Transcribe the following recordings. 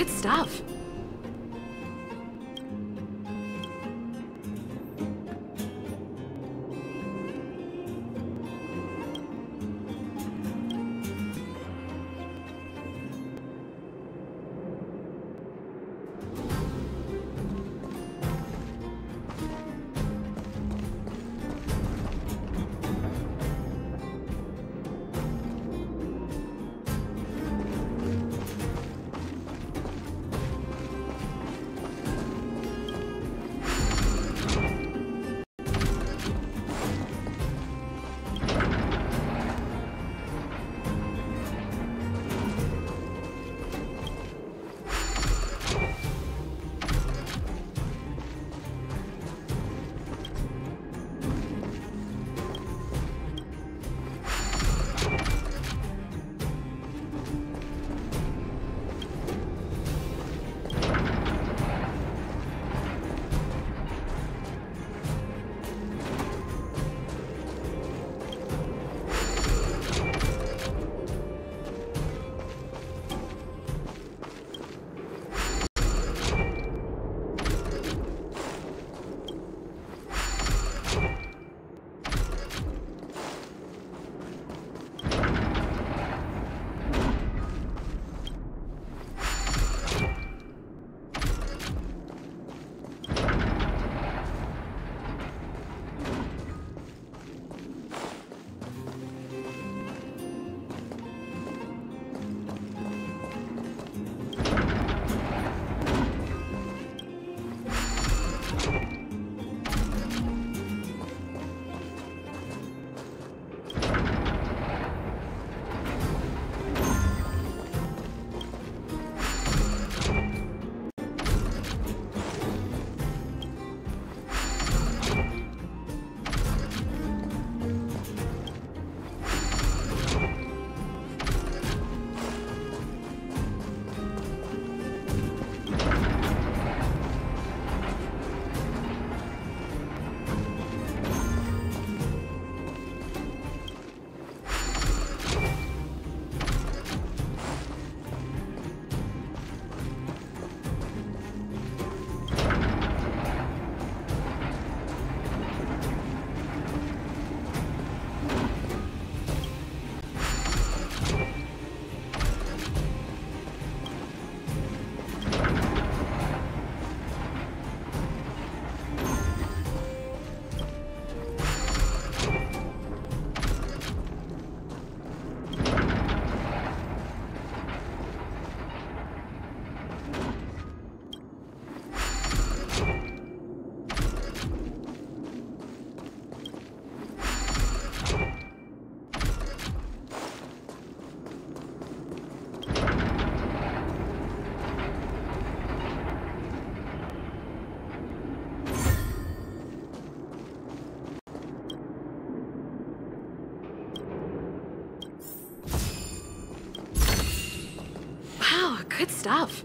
good stuff. Good stuff.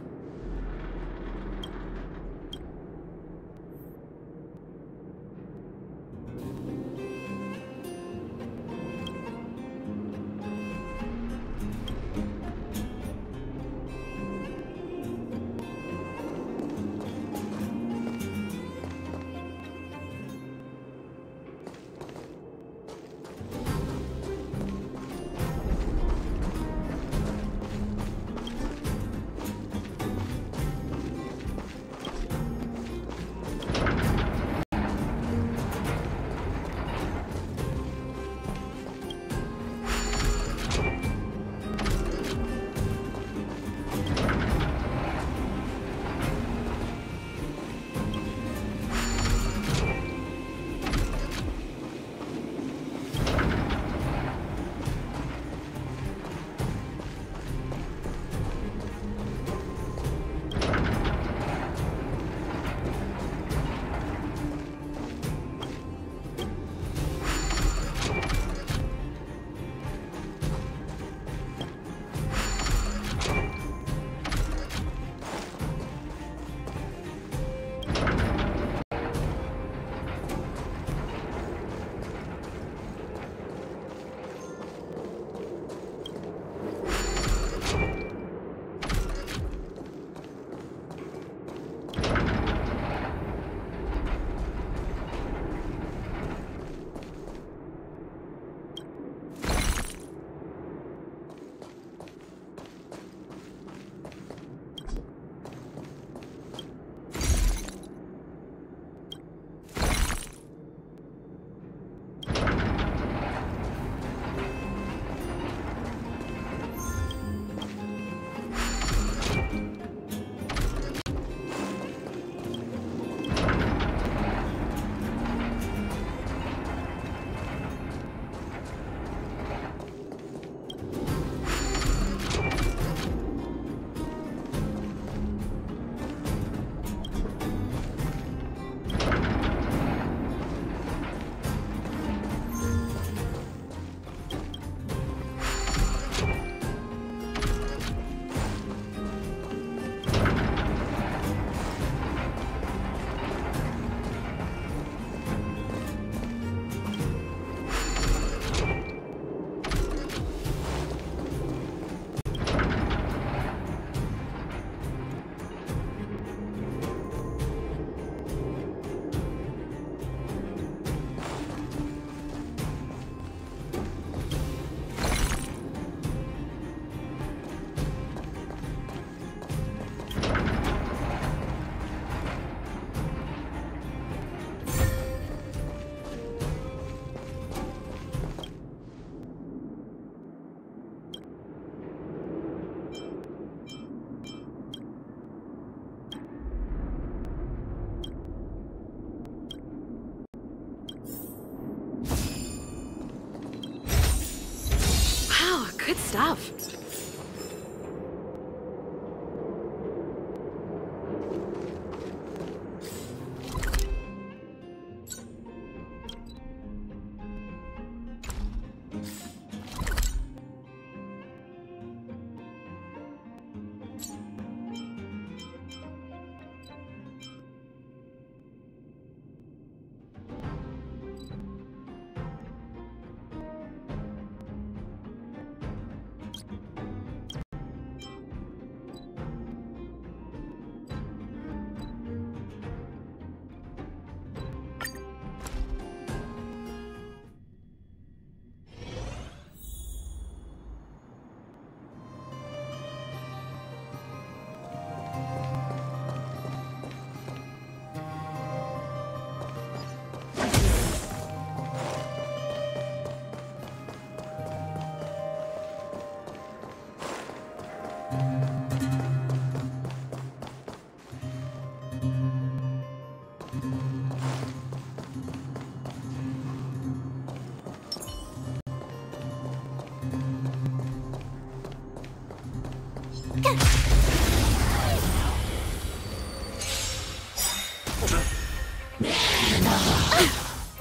Good stuff.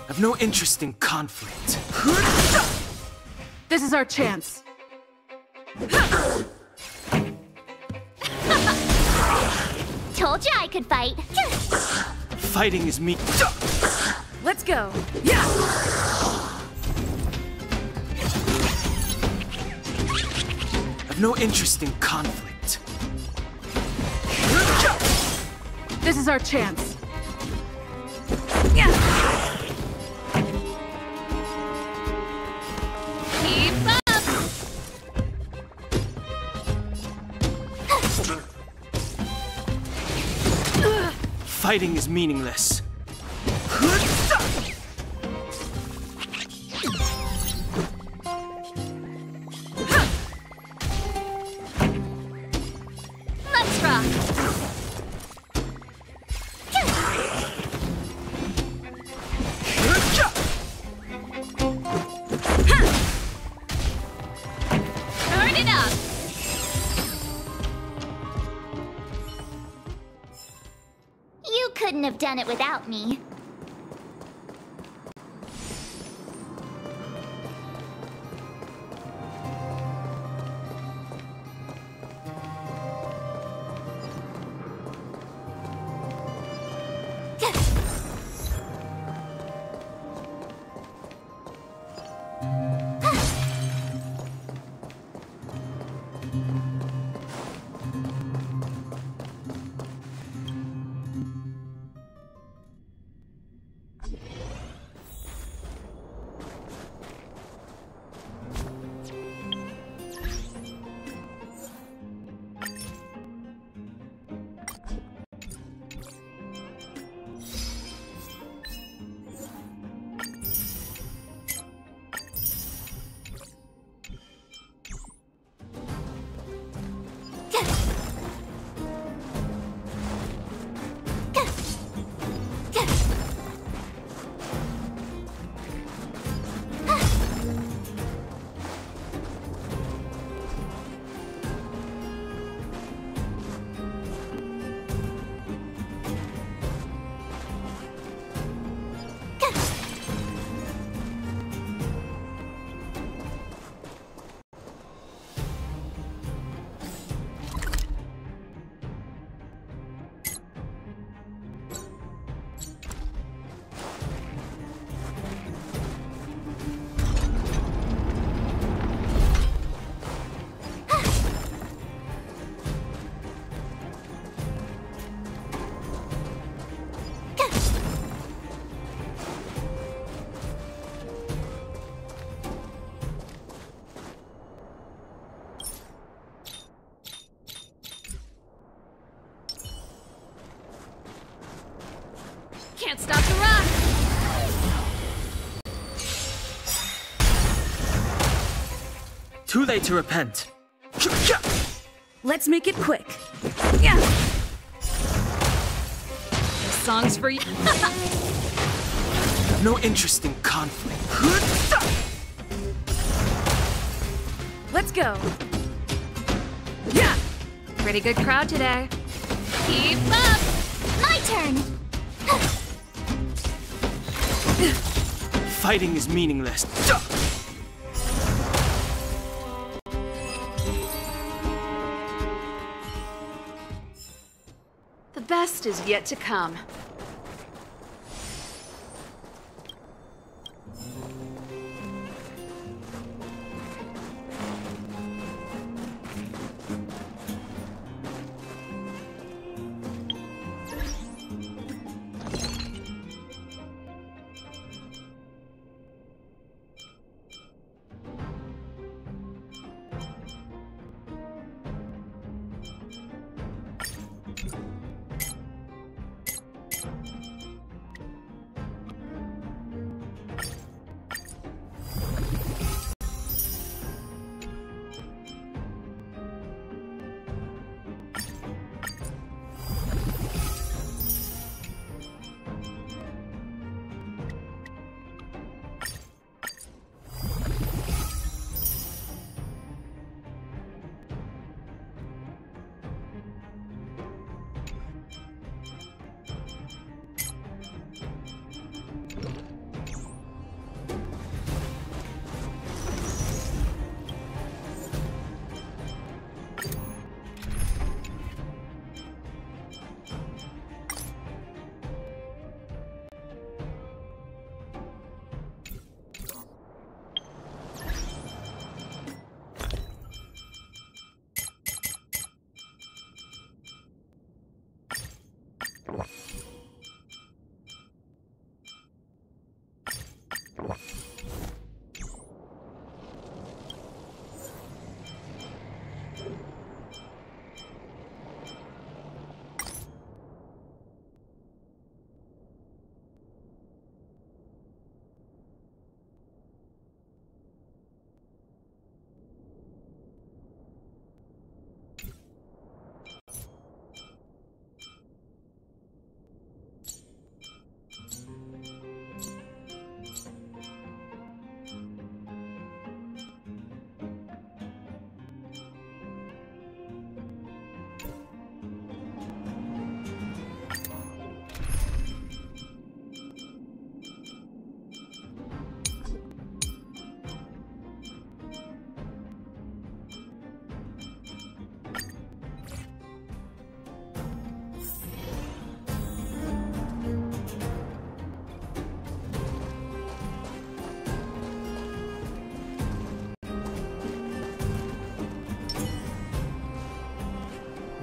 I've no interest in conflict. This is our chance. Told you I could fight. Fighting is me. Let's go. Yeah. I've no interest in conflict. This is our chance. Yeah. Keep up. Fighting is meaningless. Let's rock. Turn it up. You couldn't have done it without me. Can't stop the rock! Too late to repent. Let's make it quick. Yeah. This song's for you. I've no interest in conflict. Let's go. Yeah! Pretty good crowd today. Keep up! My turn! Fighting is meaningless. The best is yet to come.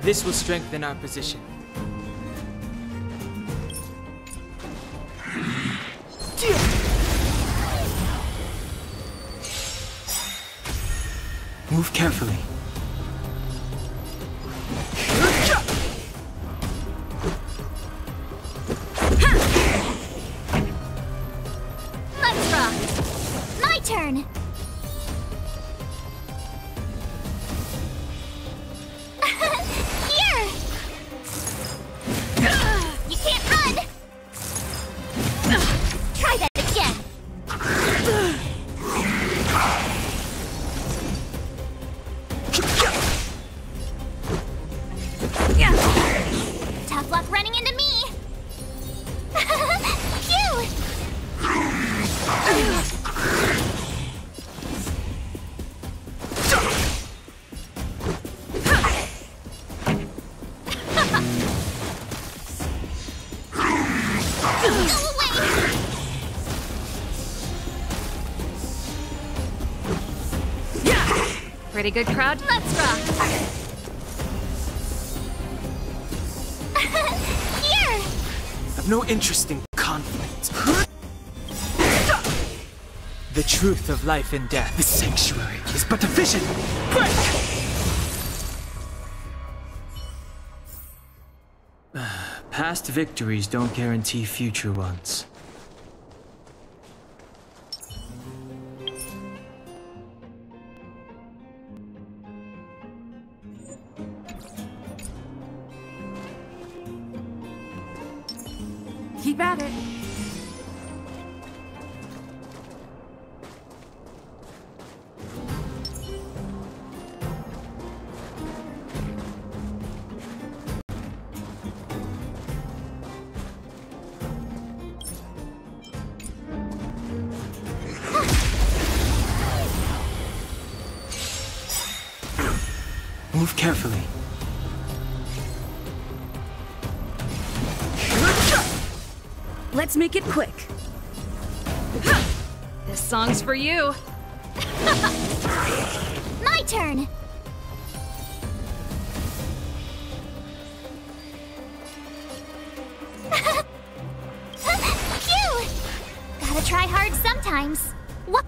This will strengthen our position. Move carefully. Let's rock! My turn! Here! You can't run! Try that again! Tough luck running into me! Phew! Go away! Yeah! Pretty good crowd. Let's rock! Here! I've no interest in conflict. The truth of life and death. The sanctuary is but a vision. Break! Past victories don't guarantee future ones. Keep at it. Move carefully. Let's make it quick. This song's for you. My turn! Phew! Gotta try hard sometimes. What?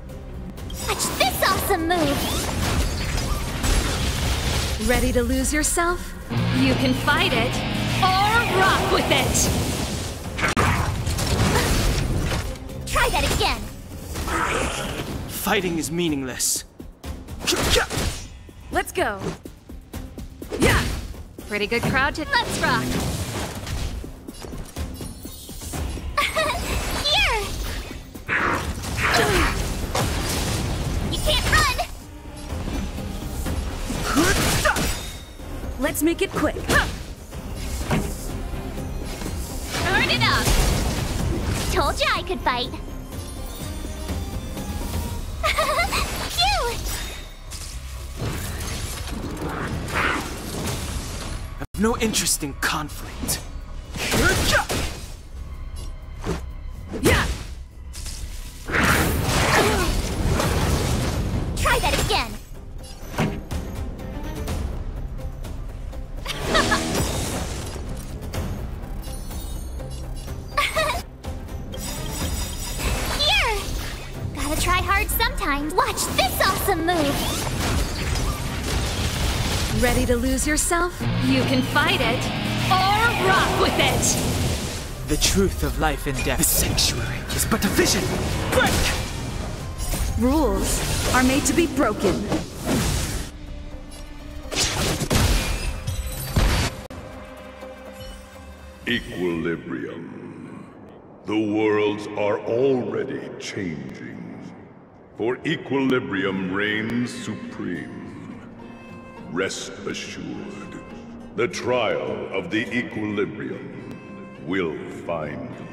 Watch this awesome move! Ready to lose yourself? You can fight it, or rock with it! Try that again! Fighting is meaningless. Let's go. Yeah! Pretty good crowd to— Let's rock! Here! You can't run! Let's make it quick. Turn it up! Told you I could fight. Phew! I've no interest in conflict. Yeah! Try that again. Here! Gotta try hard sometimes. Watch this awesome move! Ready to lose yourself? You can fight it, or rock with it! The truth of life and death. The sanctuary is but a vision. Break! Rules are made to be broken. Equilibrium. The worlds are already changing. For equilibrium reigns supreme. Rest assured, the trial of the equilibrium will find you.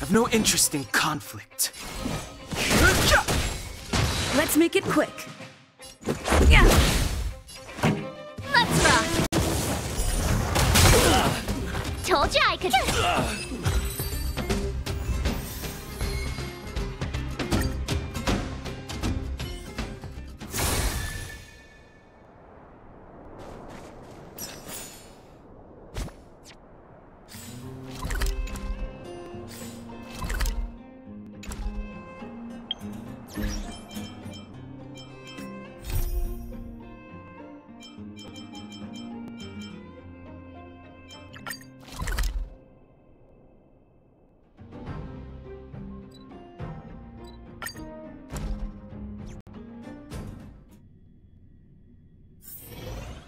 I've no interest in conflict. Let's make it quick. Yeah. Let's rock! Told you I could...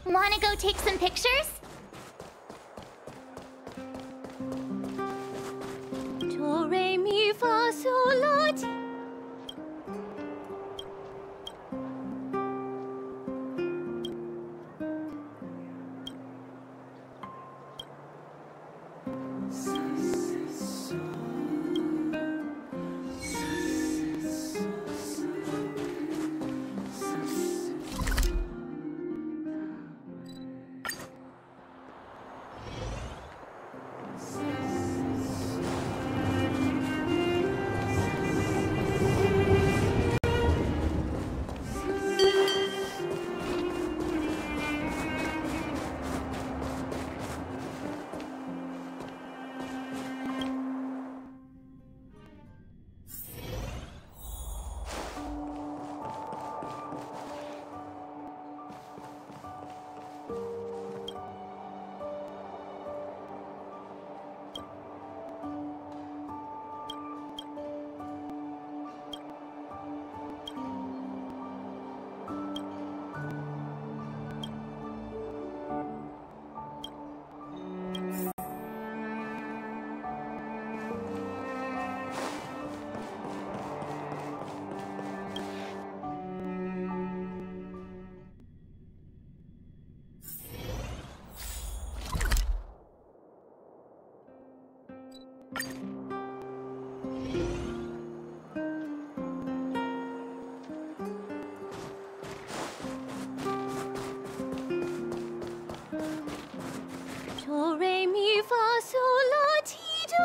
Wanna go take some pictures? Do, re, mi, fa, sol, la, ti. Do, re, mi, fa, sol, la, ti, do.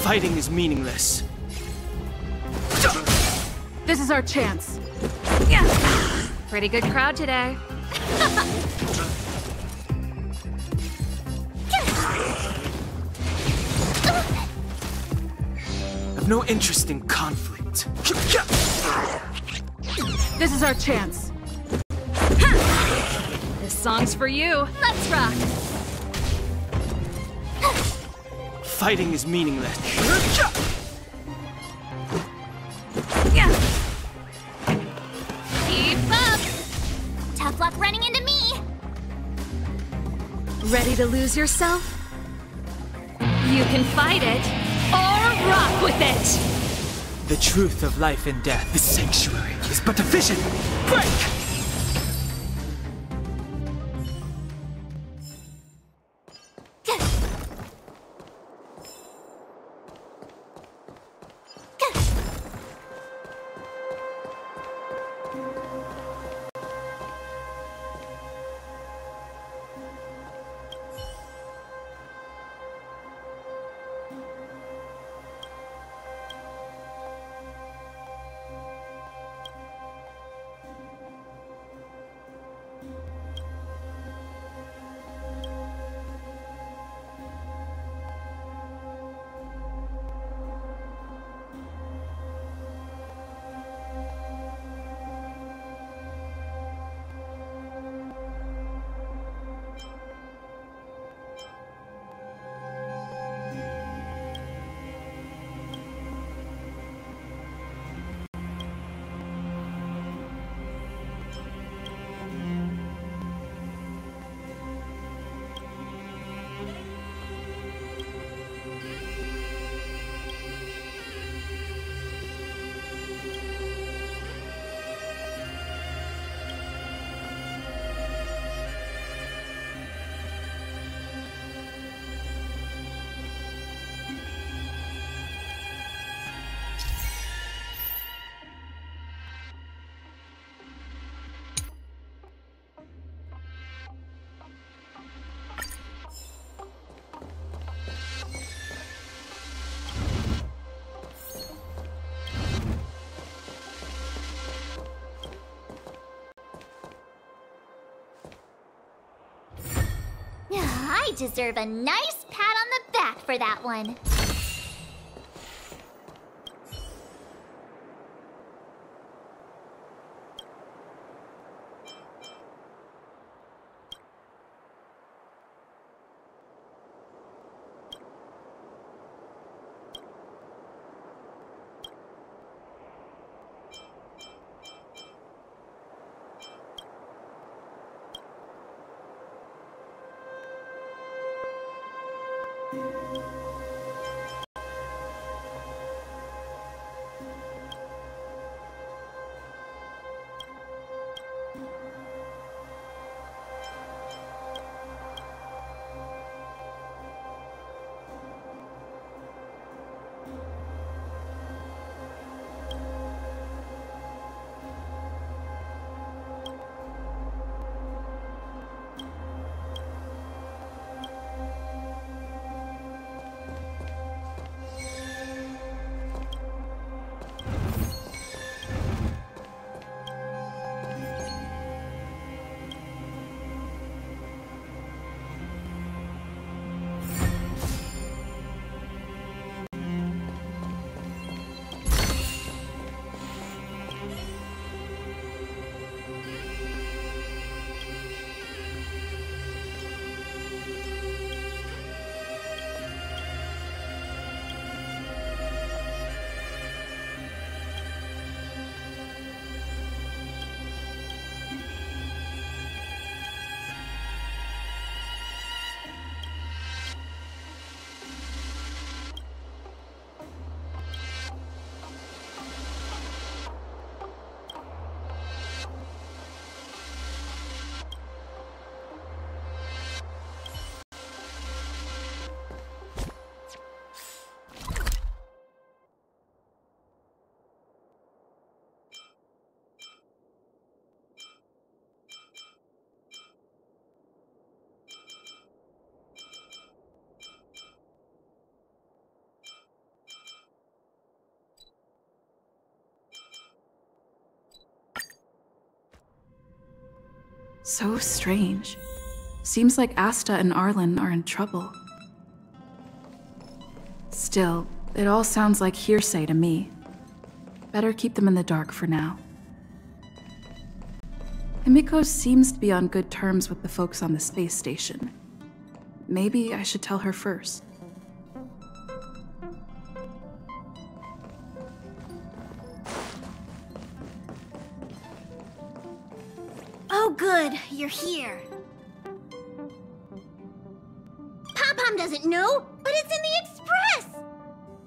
Fighting is meaningless. This is our chance. Yeah. Pretty good crowd today. I've no interest in conflict. This is our chance. This song's for you. Let's rock! Fighting is meaningless. Yeah. Keep up! Tough luck running into me! Ready to lose yourself? You can fight it or rock with it. The truth of life and death, the sanctuary, is but a vision. Break! I deserve a nice pat on the back for that one. So strange. Seems like Asta and Arlen are in trouble. Still, it all sounds like hearsay to me. Better keep them in the dark for now. Himiko seems to be on good terms with the folks on the space station. Maybe I should tell her first. Oh good, you're here. Pom-Pom doesn't know, but it's in the Express!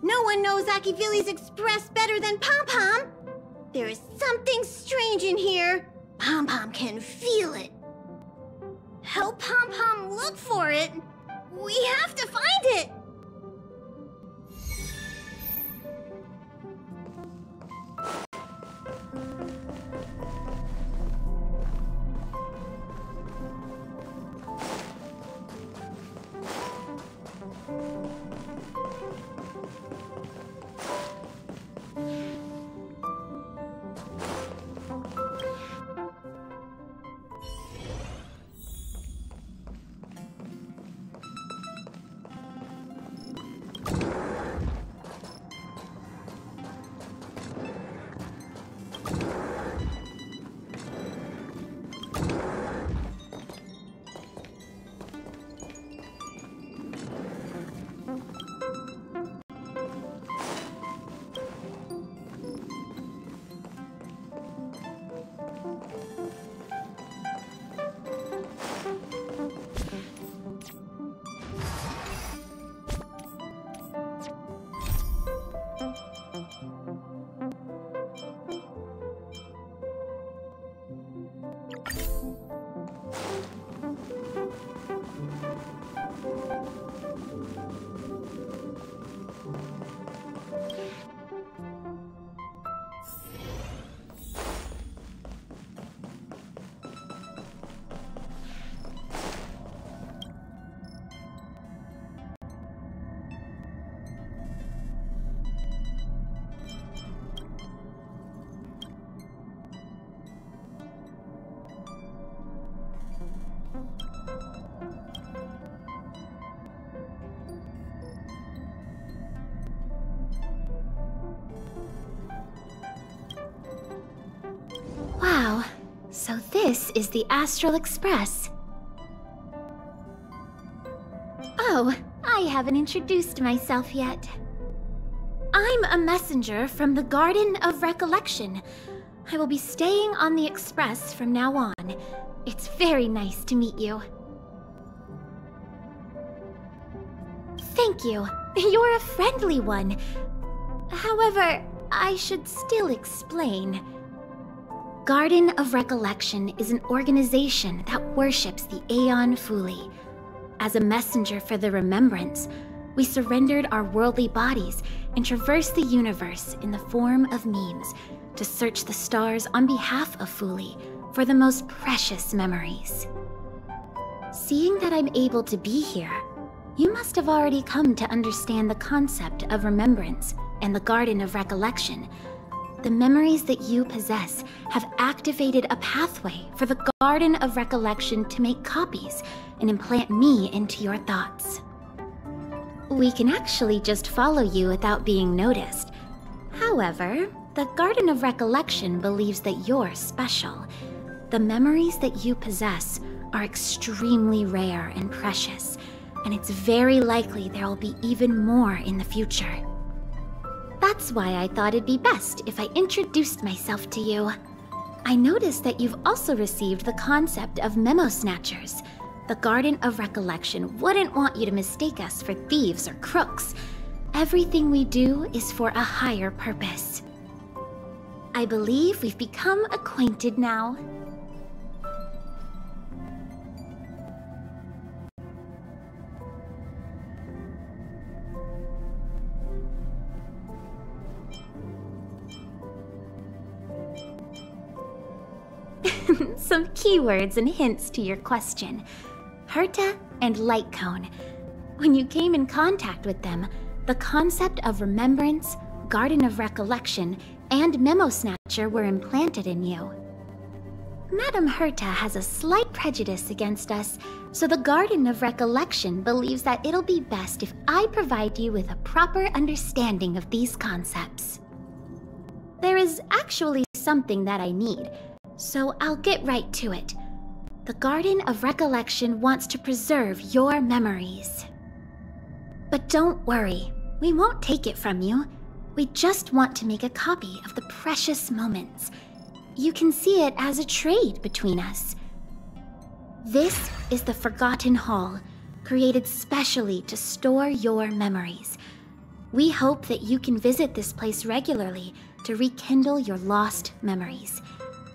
No one knows Akivili's Express better than Pom-Pom. There is something strange in here. Pom-Pom can feel it. Help Pom-Pom look for it. We have to find it. This is the Astral Express. Oh, I haven't introduced myself yet. I'm a messenger from the Garden of Recollection. I will be staying on the Express from now on. It's very nice to meet you. Thank you. You're a friendly one. However, I should still explain. Garden of Recollection is an organization that worships the Aeon Fuli. As a messenger for the Remembrance, we surrendered our worldly bodies and traversed the universe in the form of memes to search the stars on behalf of Fuli for the most precious memories. Seeing that I'm able to be here, you must have already come to understand the concept of remembrance and the Garden of Recollection. The memories that you possess have activated a pathway for the Garden of Recollection to make copies and implant me into your thoughts. We can actually just follow you without being noticed. However, the Garden of Recollection believes that you're special. The memories that you possess are extremely rare and precious, and it's very likely there will be even more in the future. That's why I thought it'd be best if I introduced myself to you. I noticed that you've also received the concept of memo snatchers. The Garden of Recollection wouldn't want you to mistake us for thieves or crooks. Everything we do is for a higher purpose. I believe we've become acquainted now. Some keywords and hints to your question. Herta and Light Cone. When you came in contact with them, the concept of remembrance, Garden of Recollection, and Memo Snatcher were implanted in you. Madame Herta has a slight prejudice against us, so the Garden of Recollection believes that it'll be best if I provide you with a proper understanding of these concepts. There is actually something that I need, so I'll get right to it. The Garden of Recollection wants to preserve your memories. But don't worry, we won't take it from you. We just want to make a copy of the precious moments. You can see it as a trade between us. This is the Forgotten Hall, created specially to store your memories. We hope that you can visit this place regularly to rekindle your lost memories.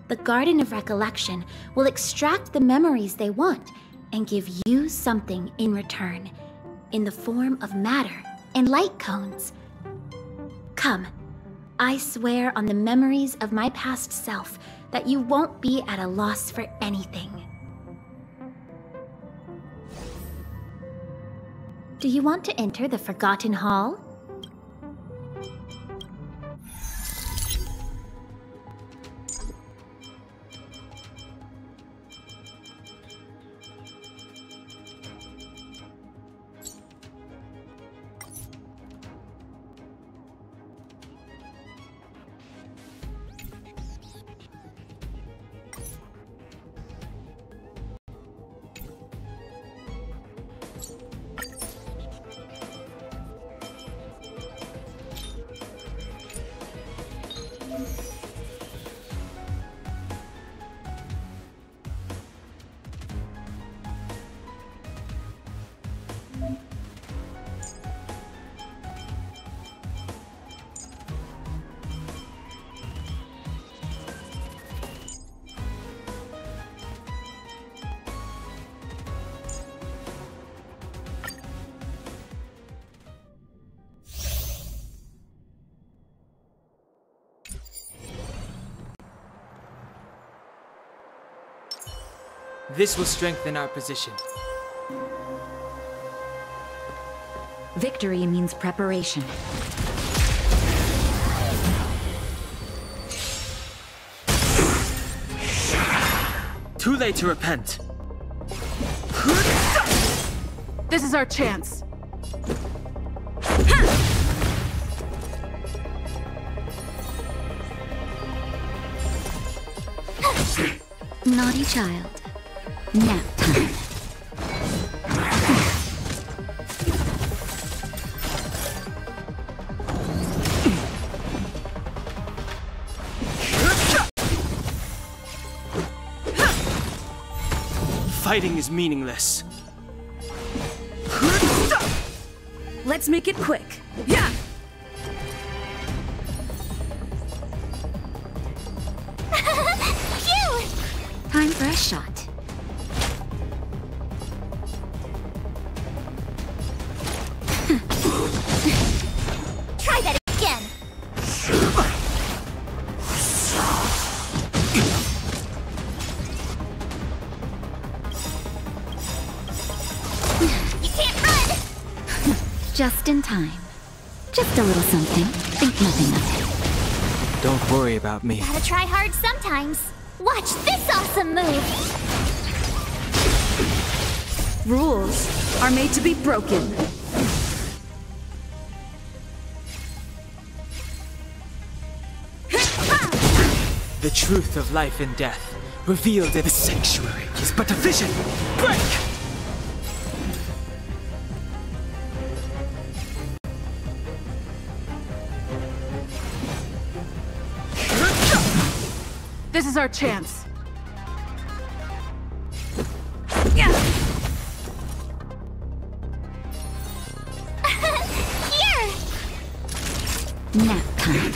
The Garden of Recollection will extract the memories they want and give you something in return, in the form of matter and light cones. Come, I swear on the memories of my past self that you won't be at a loss for anything. Do you want to enter the Forgotten Hall? This will strengthen our position. Victory means preparation. Too late to repent. This is our chance. naughty child. Nap time. Fighting is meaningless. Let's make it quick. Yeah! Phew! Time for a shot. Try that again. You can't run! Just in time. Just a little something. Think nothing of it. Don't worry about me. Gotta try hard sometimes. Watch this awesome move! Rules are made to be broken. The truth of life and death, revealed in the sanctuary, is but a vision. Break! This is our chance. Here! Nap time.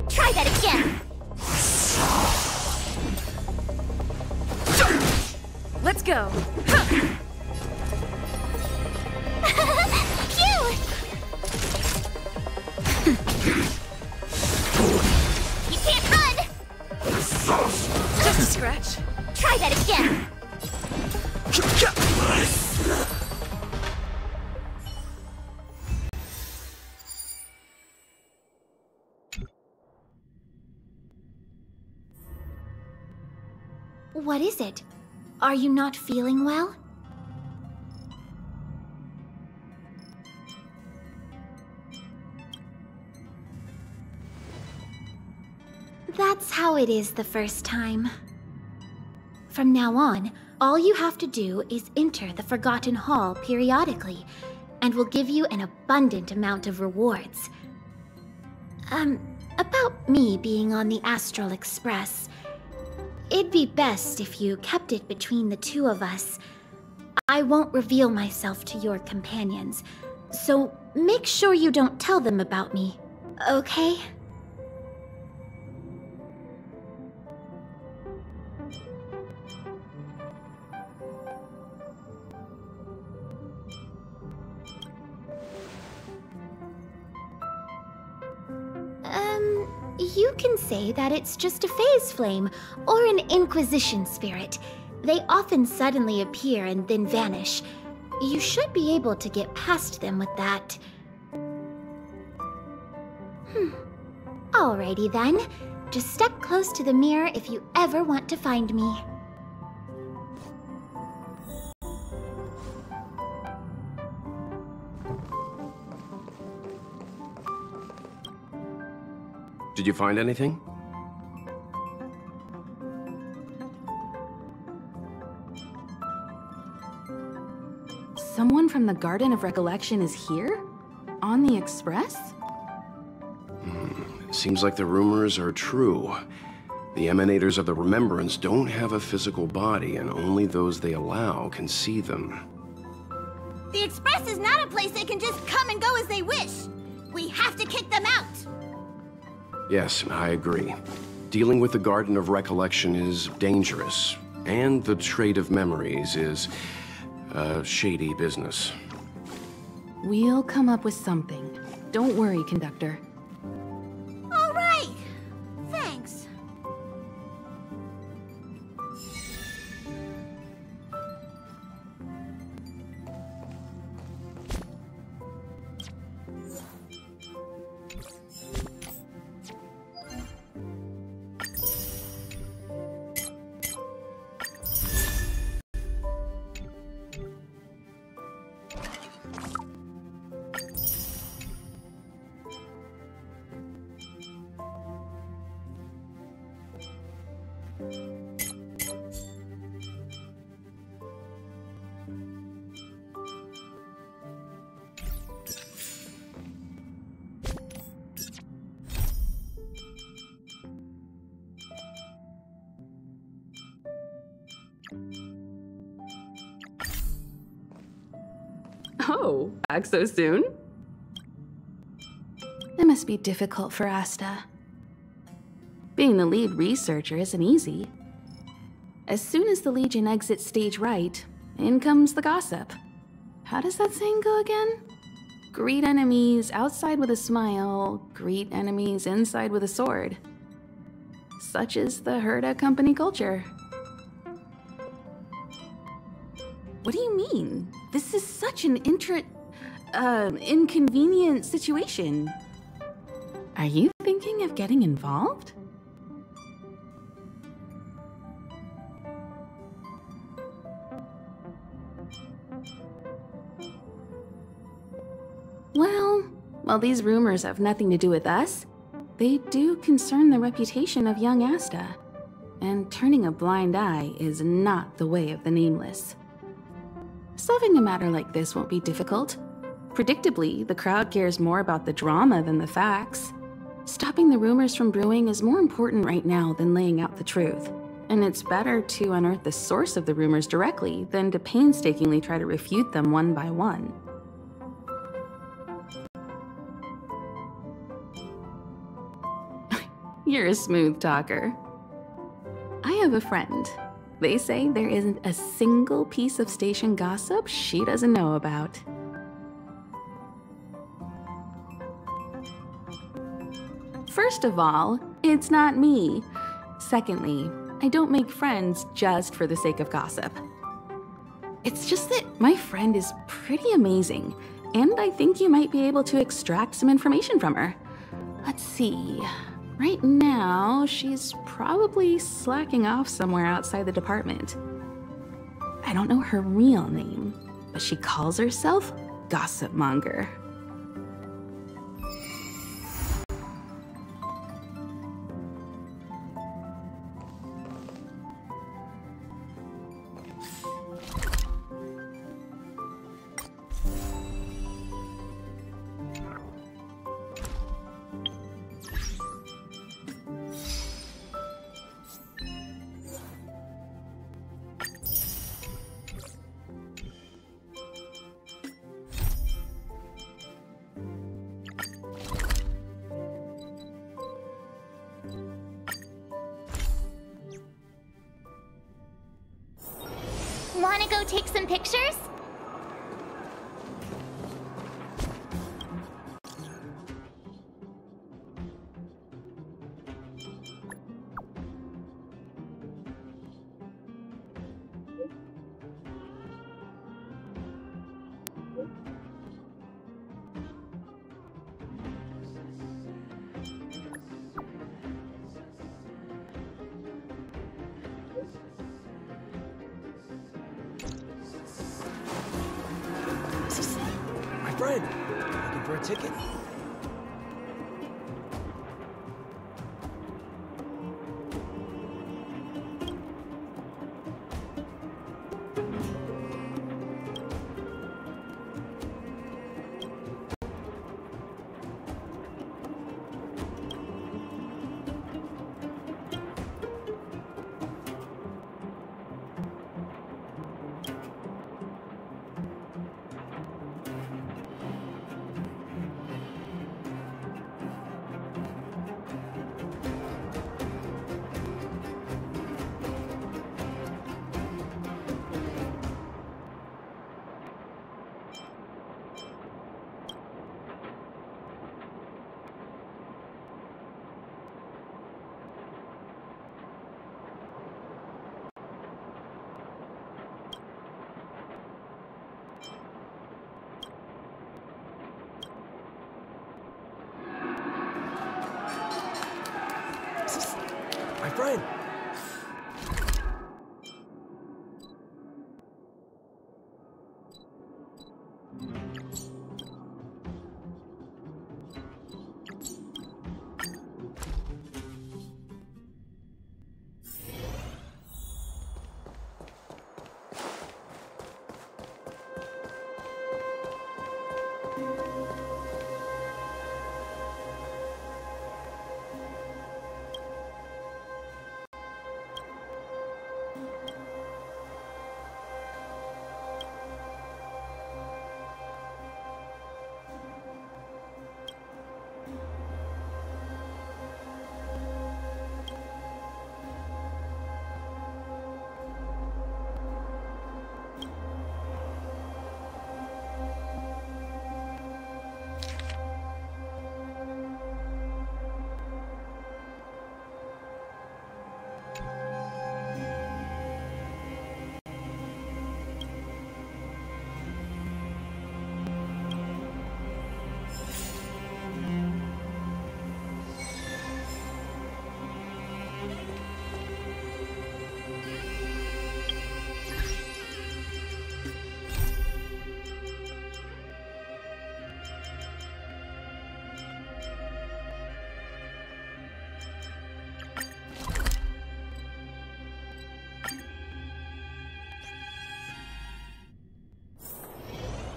Try that again! Let's go. Phew! You can't run! Just a scratch. Try that again! What is it? Are you not feeling well? That's how it is the first time. From now on, all you have to do is enter the Forgotten Hall periodically, and we'll give you an abundant amount of rewards. About me being on the Astral Express. It'd be best if you kept it between the two of us. I won't reveal myself to your companions, so make sure you don't tell them about me, okay? You can say that it's just a phase flame, or an Inquisition spirit. They often suddenly appear and then vanish. You should be able to get past them with that. Alrighty then. Just step close to the mirror if you ever want to find me. Did you find anything? Someone from the Garden of Recollection is here? On the Express? Seems like the rumors are true. The emanators of the Remembrance don't have a physical body, and only those they allow can see them. The Express is not a place they can just come and go as they wish. We have to kick them out. Yes, I agree. Dealing with the Garden of Recollection is dangerous, and the Trade of Memories is shady business. We'll come up with something. Don't worry, Conductor. All right. Thanks. Oh, back so soon? It must be difficult for Asta. Being the lead researcher isn't easy. As soon as the Legion exits stage right, in comes the gossip. How does that saying go again? Greet enemies outside with a smile, greet enemies inside with a sword. Such is the Herda company culture. What do you mean? This is such an inconvenient situation. Are you thinking of getting involved? Well, while these rumors have nothing to do with us, they do concern the reputation of young Asta. And turning a blind eye is not the way of the Nameless. Solving a matter like this won't be difficult. Predictably, the crowd cares more about the drama than the facts. Stopping the rumors from brewing is more important right now than laying out the truth. And it's better to unearth the source of the rumors directly than to painstakingly try to refute them one by one. You're a smooth talker. I have a friend. They say there isn't a single piece of station gossip she doesn't know about. First of all, it's not me. Secondly, I don't make friends just for the sake of gossip. It's just that my friend is pretty amazing, and I think you might be able to extract some information from her. Let's see. Right now, she's probably slacking off somewhere outside the department. I don't know her real name, but she calls herself Gossip Monger. Wanna go take some pictures? Friend, looking for a ticket? My friend!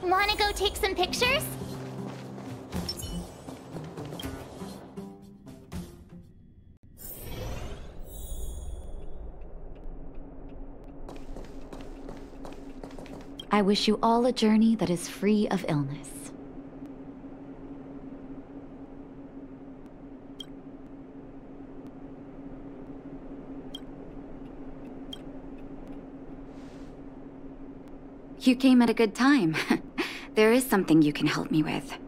Wanna go take some pictures? I wish you all a journey that is free of illness. You came at a good time. There is something you can help me with.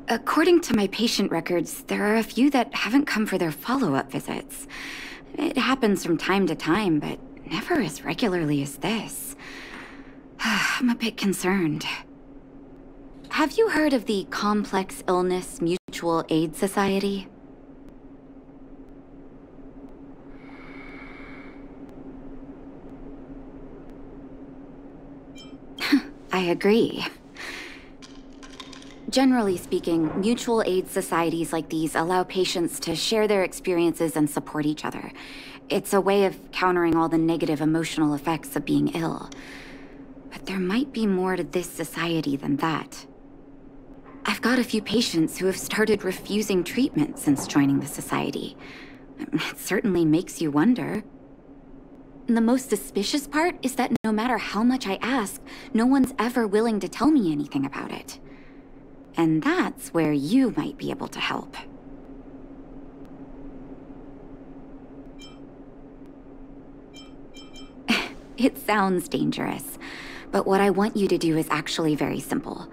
According to my patient records, there are a few that haven't come for their follow-up visits. It happens from time to time, but never as regularly as this. I'm a bit concerned. Have you heard of the Complex Illness Mutual Aid Society? I agree. Generally speaking, mutual aid societies like these allow patients to share their experiences and support each other. It's a way of countering all the negative emotional effects of being ill. But there might be more to this society than that. I've got a few patients who have started refusing treatment since joining the society. It certainly makes you wonder. The most suspicious part is that no matter how much I ask, no one's ever willing to tell me anything about it. And that's where you might be able to help. It sounds dangerous, but what I want you to do is actually very simple.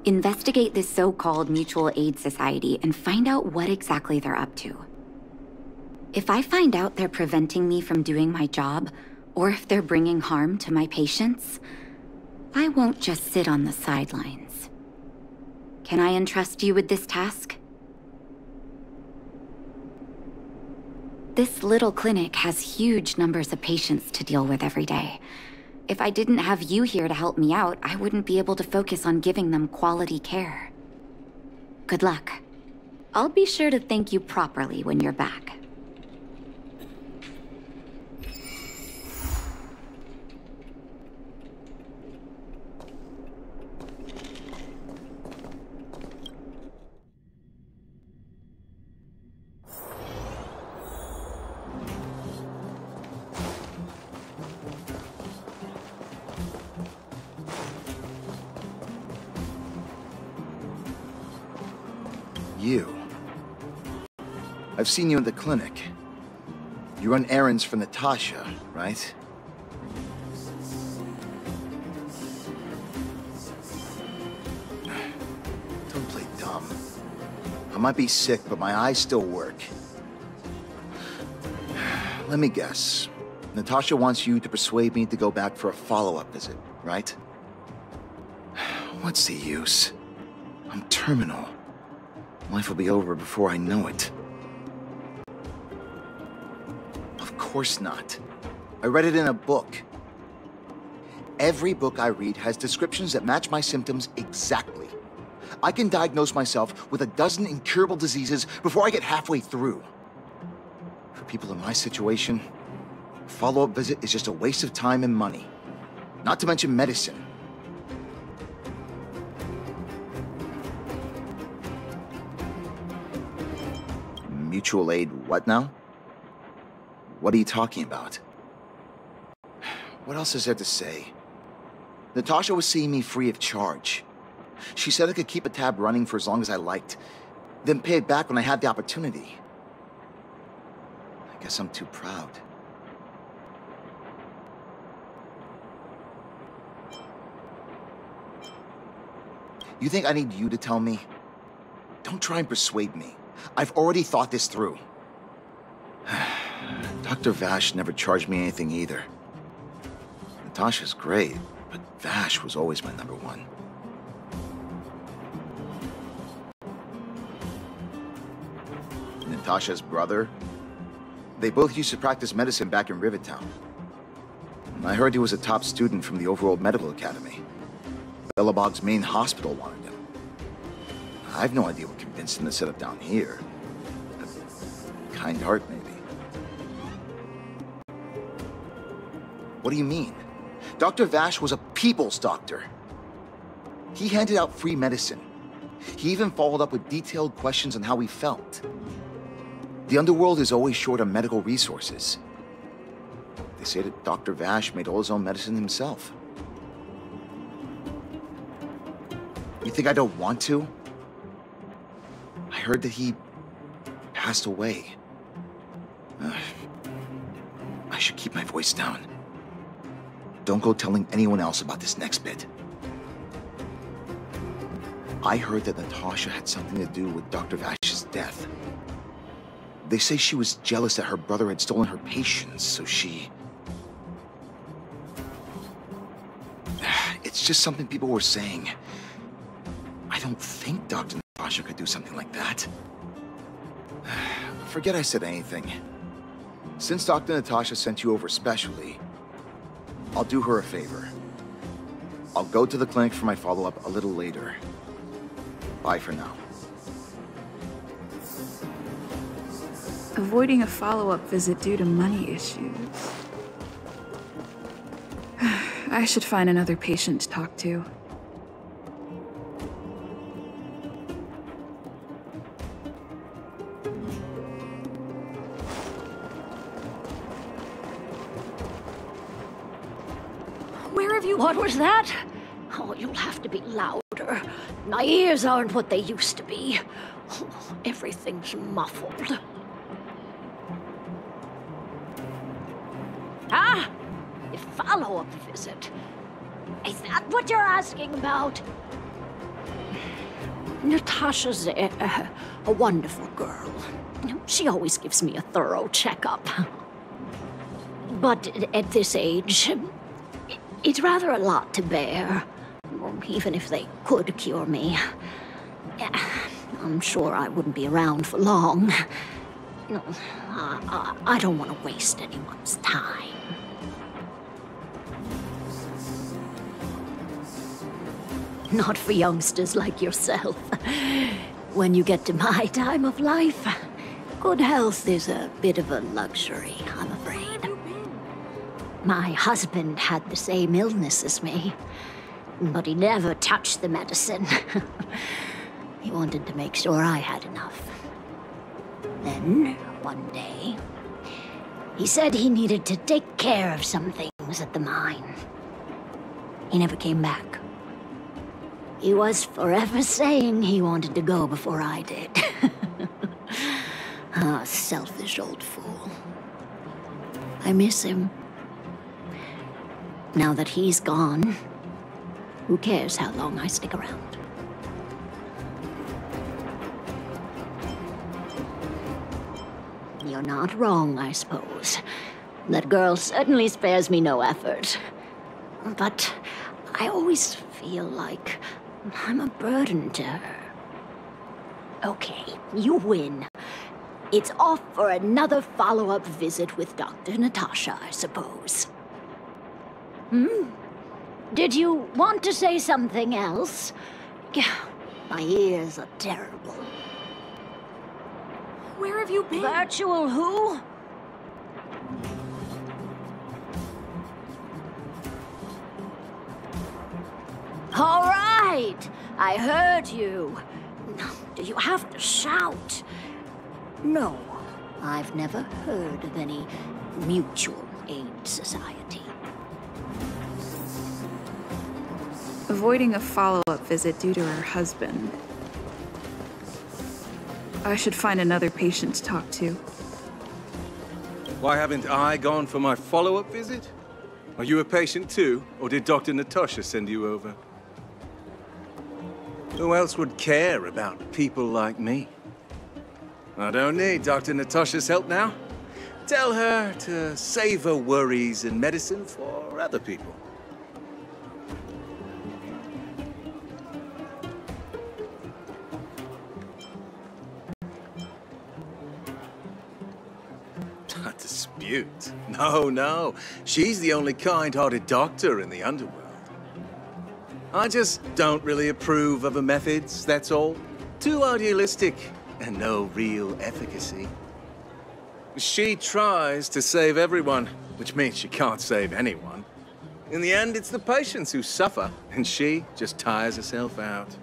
Investigate this so-called mutual aid society and find out what exactly they're up to. If I find out they're preventing me from doing my job, or if they're bringing harm to my patients, I won't just sit on the sidelines. Can I entrust you with this task? This little clinic has huge numbers of patients to deal with every day. If I didn't have you here to help me out, I wouldn't be able to focus on giving them quality care. Good luck. I'll be sure to thank you properly when you're back. You. I've seen you in the clinic. You run errands for Natasha, right? Don't play dumb. I might be sick, but my eyes still work. Let me guess. Natasha wants you to persuade me to go back for a follow-up visit, right? What's the use? I'm terminal. Life will be over before I know it. Of course not. I read it in a book. Every book I read has descriptions that match my symptoms exactly. I can diagnose myself with a dozen incurable diseases before I get halfway through. For people in my situation, a follow-up visit is just a waste of time and money. Not to mention medicine. Mutual aid what now? What are you talking about? What else is there to say? Natasha was seeing me free of charge. She said I could keep a tab running for as long as I liked, then pay it back when I had the opportunity. I guess I'm too proud. You think I need you to tell me? Don't try and persuade me. I've already thought this through. Dr. Vash never charged me anything either. Natasha's great, but Vash was always my number one. Natasha's brother? They both used to practice medicine back in Rivertown. I heard he was a top student from the Overworld Medical Academy. Bellabog's main hospital wanted him. I have no idea what convinced him to set up down here. A kind heart, maybe. What do you mean? Dr. Vash was a people's doctor. He handed out free medicine. He even followed up with detailed questions on how he felt. The underworld is always short on medical resources. They say that Dr. Vash made all his own medicine himself. You think I don't want to? I heard that he passed away. I should keep my voice down. Don't go telling anyone else about this next bit. I heard that Natasha had something to do with Dr. Vash's death. They say she was jealous that her brother had stolen her patients, so she... It's just something people were saying. I don't think Dr. Natasha could do something like that. Forget I said anything. Since Dr. Natasha sent you over specially, I'll do her a favor. I'll go to the clinic for my follow-up a little later. Bye for now. Avoiding a follow-up visit due to money issues. I should find another patient to talk to. Where have you... What was that? Oh, you'll have to be louder. My ears aren't what they used to be. Oh, everything's muffled. Ah! A follow-up visit. Is that what you're asking about? Natasha's a wonderful girl. She always gives me a thorough checkup. But at this age, it's rather a lot to bear. Even if they could cure me. I'm sure I wouldn't be around for long. No, I don't want to waste anyone's time. Not for youngsters like yourself. When you get to my time of life, good health is a bit of a luxury, I'm afraid. My husband had the same illness as me, but he never touched the medicine. He wanted to make sure I had enough. Then, one day, he said he needed to take care of some things at the mine. He never came back. He was forever saying he wanted to go before I did. Ah, selfish old fool. I miss him. Now that he's gone, who cares how long I stick around? You're not wrong, I suppose. That girl certainly spares me no effort. But I always feel like I'm a burden to her. Okay, you win. It's off for another follow-up visit with Dr. Natasha, I suppose. Did you want to say something else? My ears are terrible. Where have you been? Virtual who? All right, I heard you. Do you have to shout? No, I've never heard of any mutual aid society. Avoiding a follow-up visit due to her husband. I should find another patient to talk to. Why haven't I gone for my follow-up visit? Are you a patient too, or did Dr. Natasha send you over? Who else would care about people like me? I don't need Dr. Natasha's help now. Tell her to save her worries and medicine for other people. A dispute? No. She's the only kind-hearted doctor in the underworld. I just don't really approve of her methods, that's all. Too idealistic and no real efficacy. She tries to save everyone, which means she can't save anyone. In the end, it's the patients who suffer, and she just tires herself out.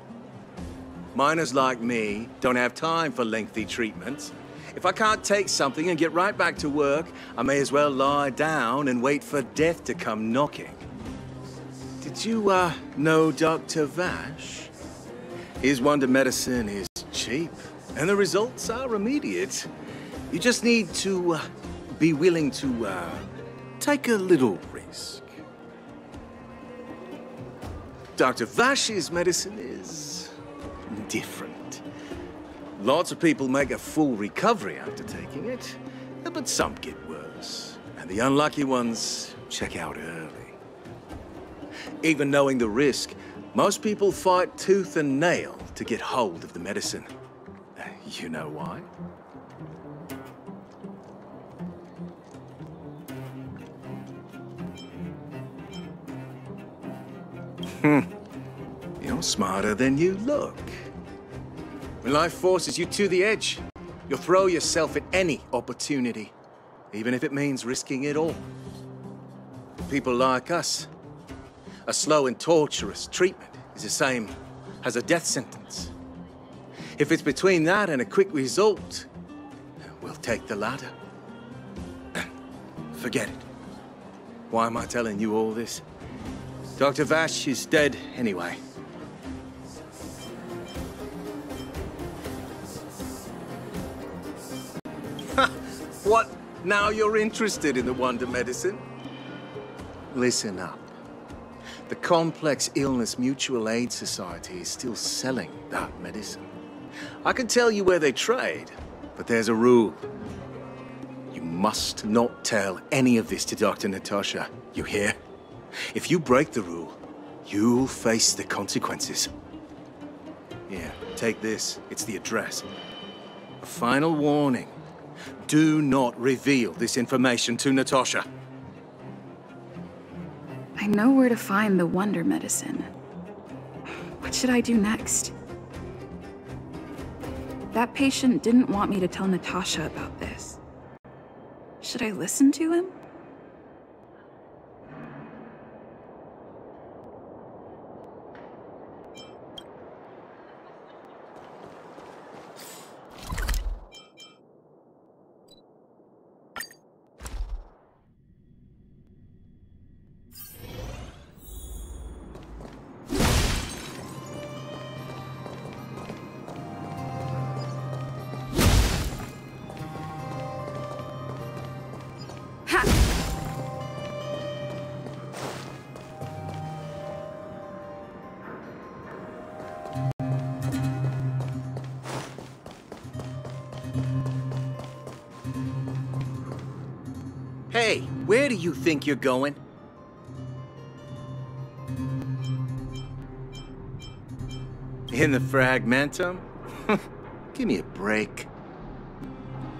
Miners like me don't have time for lengthy treatments. If I can't take something and get right back to work, I may as well lie down and wait for death to come knocking. Did you, know Dr. Vash? His wonder medicine is cheap, and the results are immediate. You just need to, be willing to, take a little risk. Dr. Vash's medicine is different. Lots of people make a full recovery after taking it, but some get worse. And the unlucky ones check out early. Even knowing the risk, most people fight tooth and nail to get hold of the medicine. You know why? You're smarter than you look. When life forces you to the edge, you'll throw yourself at any opportunity, even if it means risking it all. People like us, a slow and torturous treatment is the same as a death sentence. If it's between that and a quick result, we'll take the latter. Forget it. Why am I telling you all this? Dr. Vash is dead anyway. What? Now you're interested in the wonder medicine? Listen up. The Complex Illness Mutual Aid Society is still selling that medicine. I can tell you where they trade, but there's a rule. You must not tell any of this to Dr. Natasha, you hear? If you break the rule, you'll face the consequences. Here, take this. It's the address. A final warning. Do not reveal this information to Natasha. I know where to find the wonder medicine. What should I do next? That patient didn't want me to tell Natasha about this. Should I listen to him? Hey, where do you think you're going? In the Fragmentum? Give me a break.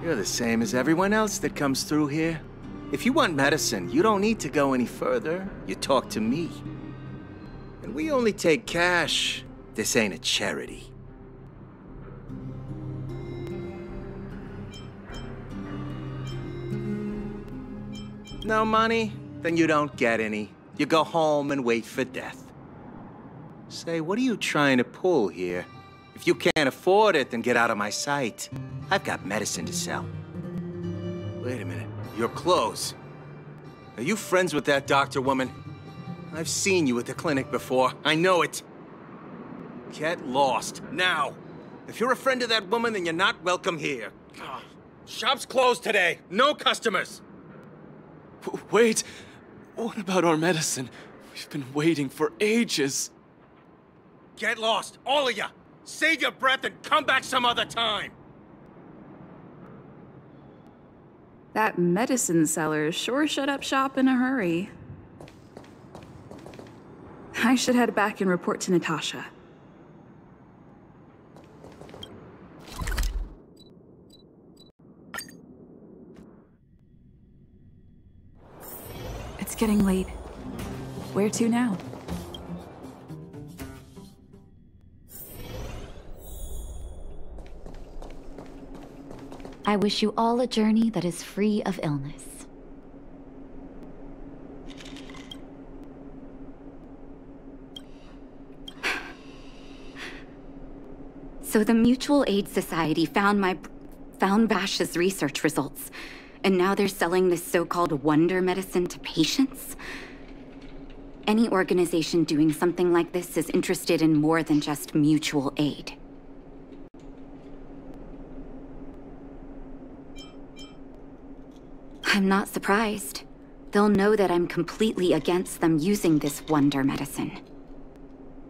You're the same as everyone else that comes through here. If you want medicine, you don't need to go any further. You talk to me. And we only take cash. This ain't a charity. No money? Then you don't get any. You go home and wait for death. Say, what are you trying to pull here? If you can't afford it, then get out of my sight. I've got medicine to sell. Wait a minute. Your clothes. Are you friends with that doctor woman? I've seen you at the clinic before. I know it. Get lost, now. If you're a friend of that woman, then you're not welcome here. Shop's closed today. No customers. Wait, what about our medicine? We've been waiting for ages. Get lost, all of you! Save your breath and come back some other time! That medicine seller sure shut up shop in a hurry. I should head back and report to Natasha. It's getting late. Where to now? I wish you all a journey that is free of illness. So the Mutual Aid Society found Vash's research results, and now they're selling this so-called wonder medicine to patients? Any organization doing something like this is interested in more than just mutual aid. I'm not surprised. They'll know that I'm completely against them using this wonder medicine.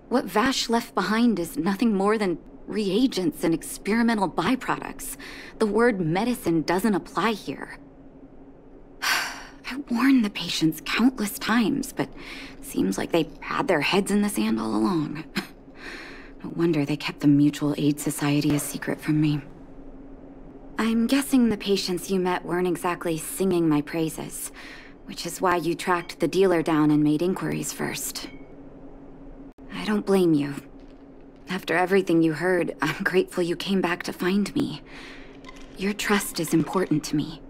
What Vash left behind is nothing more than reagents and experimental byproducts. The word medicine doesn't apply here. I warned the patients countless times, but seems like they had their heads in the sand all along. No wonder they kept the Mutual Aid Society a secret from me. I'm guessing the patients you met weren't exactly singing my praises, which is why you tracked the dealer down and made inquiries first. I don't blame you. After everything you heard, I'm grateful you came back to find me. Your trust is important to me.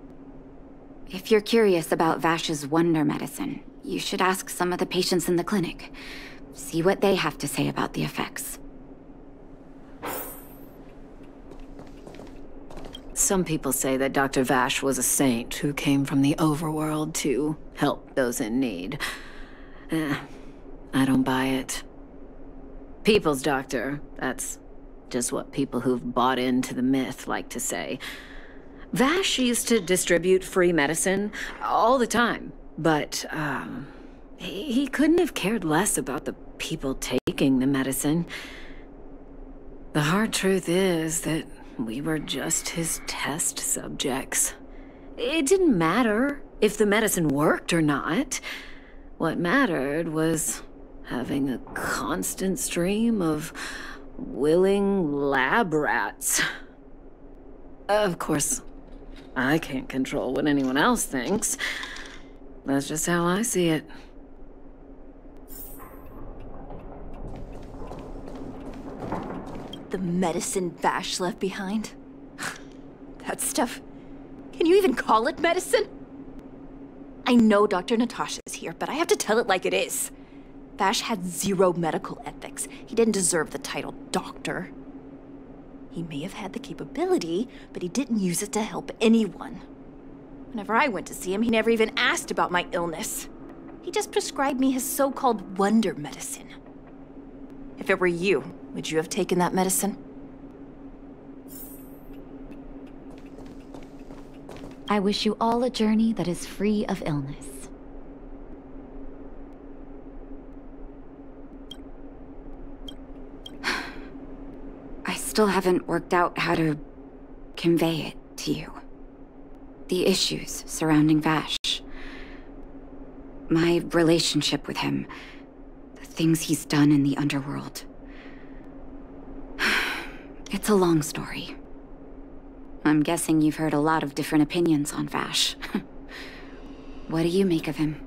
If you're curious about Vash's wonder medicine, you should ask some of the patients in the clinic. See what they have to say about the effects. Some people say that Dr. Vash was a saint who came from the overworld to help those in need. I don't buy it. People's doctor, that's just what people who've bought into the myth like to say. Vash used to distribute free medicine all the time, but he couldn't have cared less about the people taking the medicine. The hard truth is that we were just his test subjects. It didn't matter if the medicine worked or not. What mattered was having a constant stream of willing lab rats. Of course, I can't control what anyone else thinks. That's just how I see it. The medicine Vash left behind? That stuff... Can you even call it medicine? I know Dr. Natasha's here, but I have to tell it like it is. Vash had zero medical ethics. He didn't deserve the title doctor. He may have had the capability, but he didn't use it to help anyone. Whenever I went to see him, he never even asked about my illness. He just prescribed me his so-called wonder medicine. If it were you, would you have taken that medicine? I wish you all a journey that is free of illness. I still haven't worked out how to convey it to you. The issues surrounding Vash. My relationship with him. The things he's done in the underworld. It's a long story. I'm guessing you've heard a lot of different opinions on Vash. What do you make of him?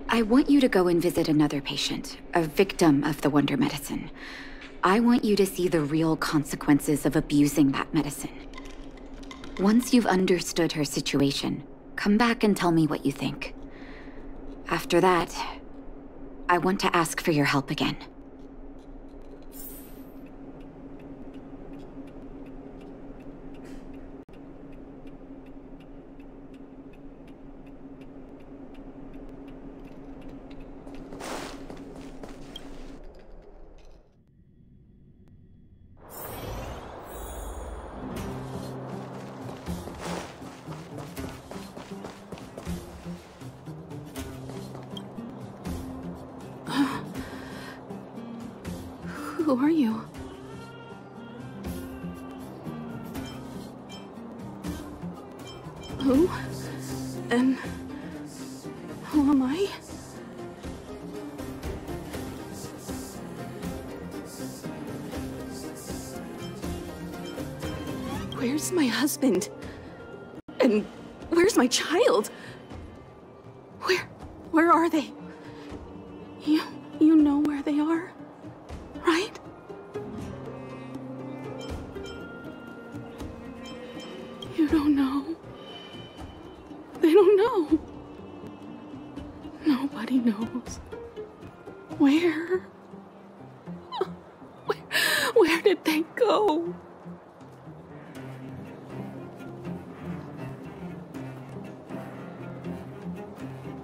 I want you to go and visit another patient, a victim of the wonder medicine. I want you to see the real consequences of abusing that medicine. Once you've understood her situation, come back and tell me what you think. After that, I want to ask for your help again. Who are you? Who? And who am I? Where's my husband? And where's my child? Where are they? You know where they are, right? You don't know. They don't know. No. Nobody knows. Where? Where did they go?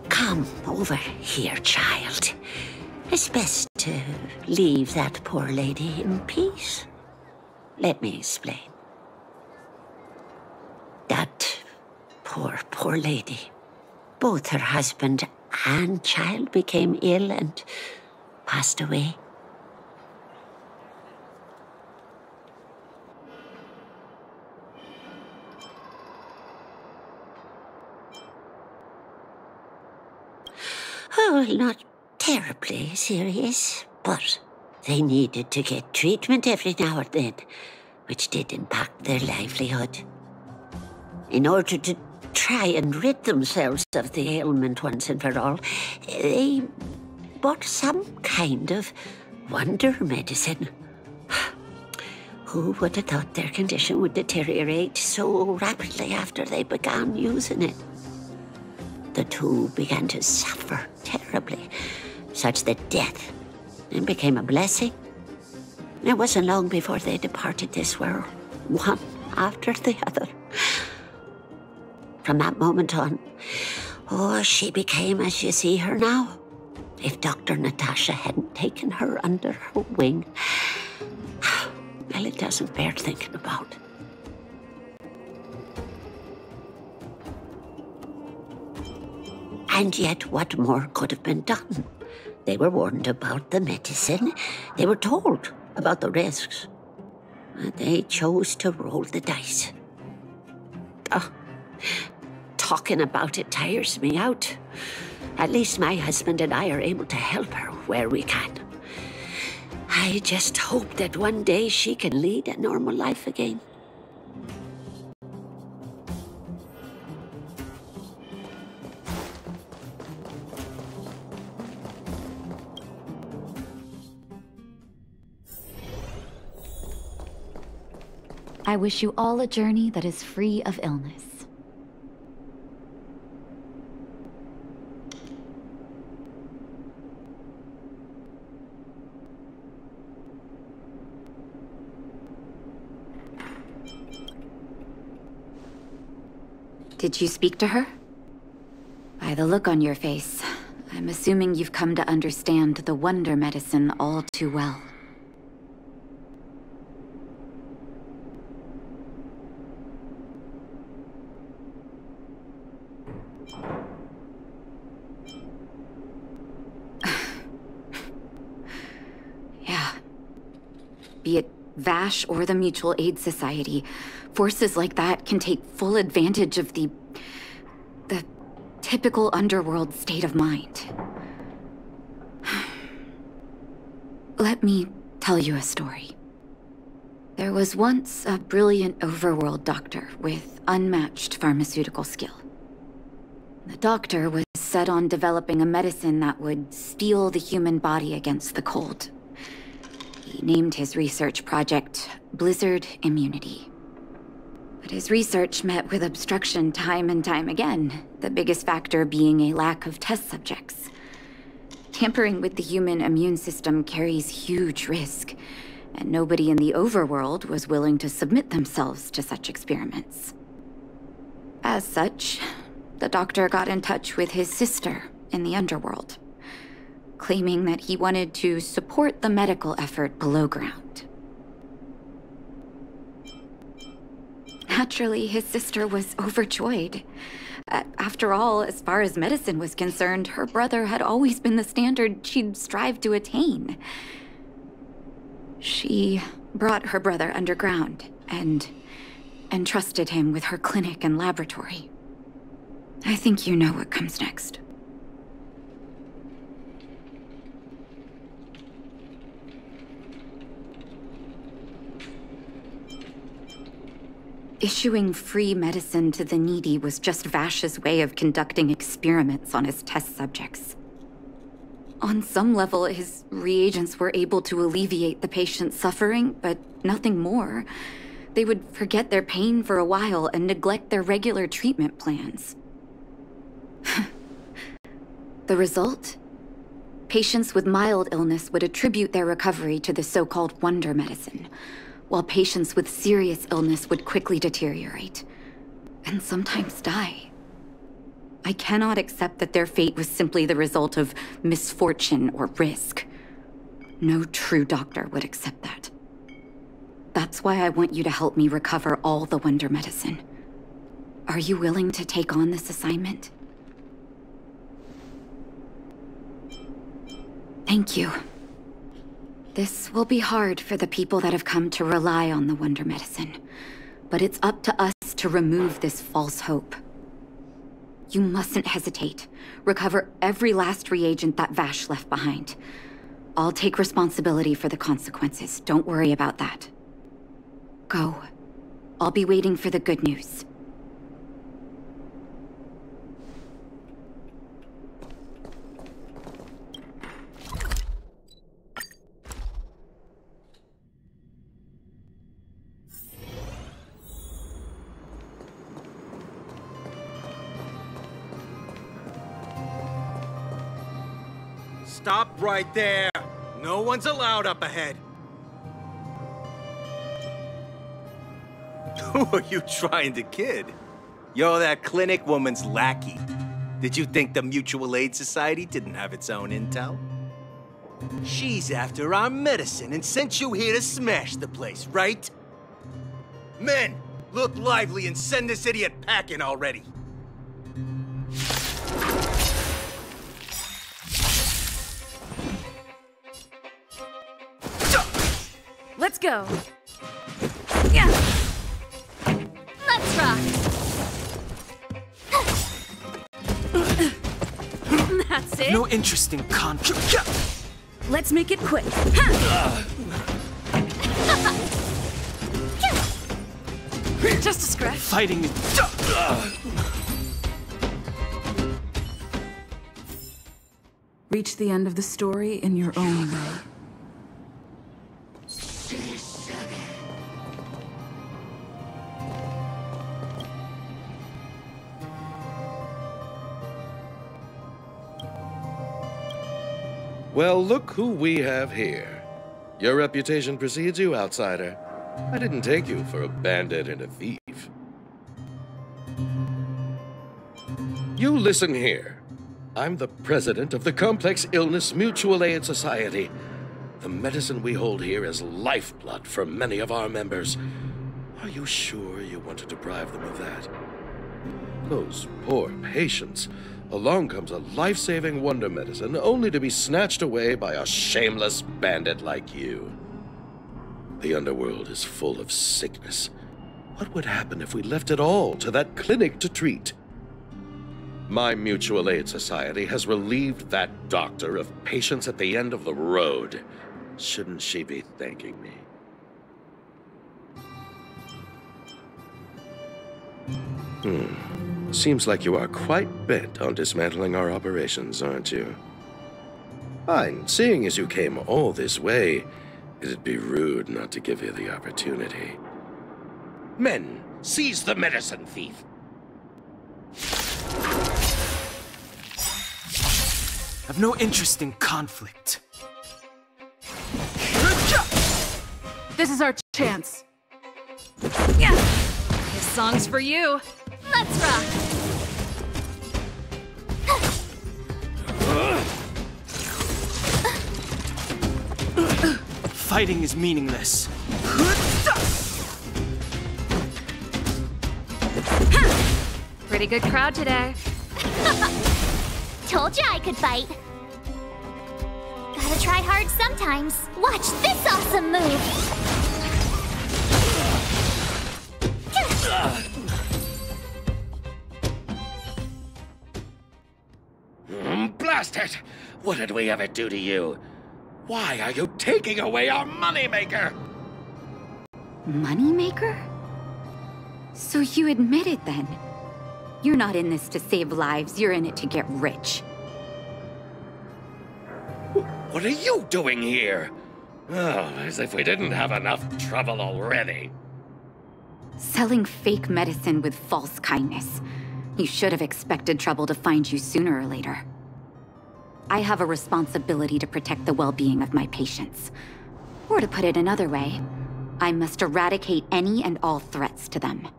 Come over here, child. It's best to leave that poor lady in peace. Let me explain. That poor lady. Both her husband and child became ill and passed away. Oh, not terribly serious, but they needed to get treatment every now and then, which did impact their livelihood. In order to try and rid themselves of the ailment once and for all, they bought some kind of wonder medicine. Who would have thought their condition would deteriorate so rapidly after they began using it? The two began to suffer terribly, such that death became a blessing. It wasn't long before they departed this world, one after the other. From that moment on, she became as you see her now. If Dr. Natasha hadn't taken her under her wing, well, it doesn't bear thinking about. And yet, what more could have been done? They were warned about the medicine. They were told about the risks. And they chose to roll the dice. Talking about it tires me out. At least my husband and I are able to help her where we can. I just hope that one day she can lead a normal life again. I wish you all a journey that is free of illness. Did you speak to her? By the look on your face, I'm assuming you've come to understand the wonder medicine all too well. Yeah. Be it Vash or the Mutual Aid Society, forces like that can take full advantage of the typical underworld state of mind. Let me tell you a story. There was once a brilliant overworld doctor with unmatched pharmaceutical skill. The doctor was set on developing a medicine that would steel the human body against the cold. He named his research project Blizzard Immunity. But his research met with obstruction time and time again, the biggest factor being a lack of test subjects. Tampering with the human immune system carries huge risk, and nobody in the overworld was willing to submit themselves to such experiments. As such, the doctor got in touch with his sister in the underworld, claiming that he wanted to support the medical effort below ground. Naturally, his sister was overjoyed. After all, as far as medicine was concerned, her brother had always been the standard she'd strive to attain. She brought her brother underground and entrusted him with her clinic and laboratory. I think you know what comes next. Issuing free medicine to the needy was just Vash's way of conducting experiments on his test subjects. On some level, his reagents were able to alleviate the patient's suffering, but nothing more. They would forget their pain for a while and neglect their regular treatment plans. The result? Patients with mild illness would attribute their recovery to the so-called wonder medicine, while patients with serious illness would quickly deteriorate, and sometimes die. I cannot accept that their fate was simply the result of misfortune or risk. No true doctor would accept that. That's why I want you to help me recover all the wonder medicine. Are you willing to take on this assignment? Thank you. This will be hard for the people that have come to rely on the wonder medicine, but it's up to us to remove this false hope. You mustn't hesitate. Recover every last reagent that Vash left behind. I'll take responsibility for the consequences. Don't worry about that. Go. I'll be waiting for the good news. Stop right there! No one's allowed up ahead! Who are you trying to kid? You're that clinic woman's lackey. Did you think the Mutual Aid Society didn't have its own intel? She's after our medicine and sent you here to smash the place, right? Men, look lively and send this idiot packing already! Let's go. Yeah. Let's rock. That's it. No interest in conflict. Let's make it quick. Just a scratch. Fighting is... Reach the end of the story in your own way. Well, look who we have here. Your reputation precedes you, outsider. I didn't take you for a bandit and a thief. You listen here. I'm the president of the Complex Illness Mutual Aid Society. The medicine we hold here is lifeblood for many of our members. Are you sure you want to deprive them of that? Those poor patients. Along comes a life-saving wonder medicine, only to be snatched away by a shameless bandit like you. The underworld is full of sickness. What would happen if we left it all to that clinic to treat? My Mutual Aid Society has relieved that doctor of patients at the end of the road. Shouldn't she be thanking me? Seems like you are quite bent on dismantling our operations, aren't you? Fine. Seeing as you came all this way, it'd be rude not to give you the opportunity. Men, seize the medicine thief! I've no interest in conflict. This is our chance. Yeah. This song's for you. Let's rock. Fighting is meaningless. Pretty good crowd today. Told you I could fight. Gotta try hard sometimes. Watch this awesome move. Blast it! What did we ever do to you? Why are you taking away our moneymaker? Moneymaker? So you admit it then? You're not in this to save lives, you're in it to get rich. What are you doing here? Oh, as if we didn't have enough trouble already. Selling fake medicine with false kindness. You should have expected trouble to find you sooner or later. I have a responsibility to protect the well-being of my patients. Or to put it another way, I must eradicate any and all threats to them.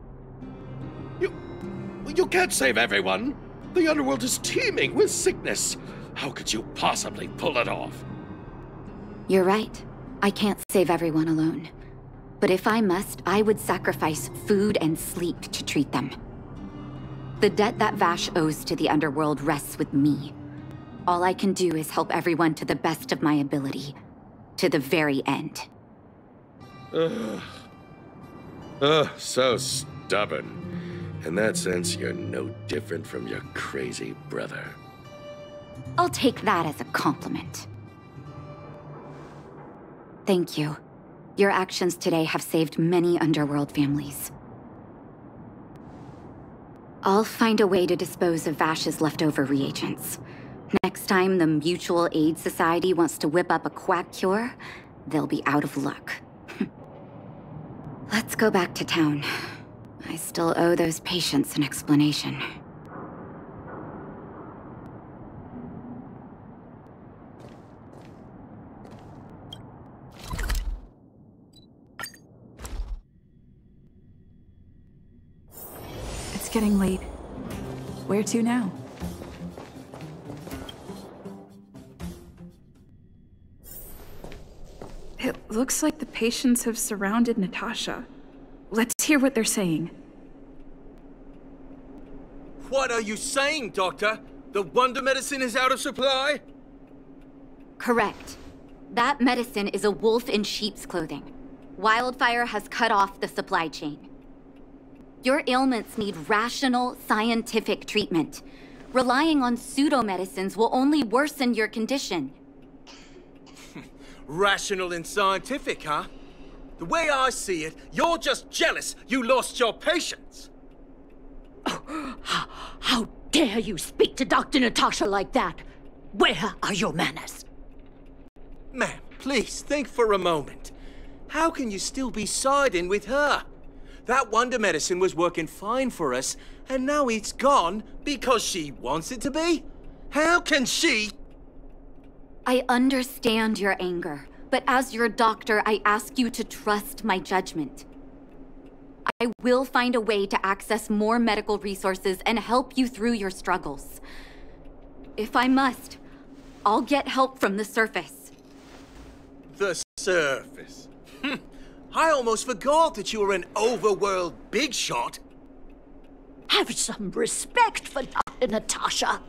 You can't save everyone. The underworld is teeming with sickness. How could you possibly pull it off? You're right. I can't save everyone alone. But if I must, I would sacrifice food and sleep to treat them. The debt that Vash owes to the underworld rests with me. All I can do is help everyone to the best of my ability. To the very end. So stubborn. In that sense, you're no different from your crazy brother. I'll take that as a compliment. Thank you. Your actions today have saved many underworld families. I'll find a way to dispose of Vash's leftover reagents. Next time the Mutual Aid Society wants to whip up a quack cure, they'll be out of luck. Let's go back to town. I still owe those patients an explanation. It's getting late. Where to now? It looks like the patients have surrounded Natasha. Let's hear what they're saying. What are you saying, Doctor? The wonder medicine is out of supply? Correct. That medicine is a wolf in sheep's clothing. Wildfire has cut off the supply chain. Your ailments need rational, scientific treatment. Relying on pseudo-medicines will only worsen your condition. Rational and scientific, huh? The way I see it, you're just jealous you lost your patients. Oh, how dare you speak to Dr. Natasha like that? Where are your manners? Ma'am, please think for a moment. How can you still be siding with her? That wonder medicine was working fine for us, and now it's gone because she wants it to be? How can she? I understand your anger, but as your doctor, I ask you to trust my judgment. I will find a way to access more medical resources and help you through your struggles. If I must, I'll get help from the surface. The surface? I almost forgot that you were an overworld big shot. Have some respect for Dr. Natasha.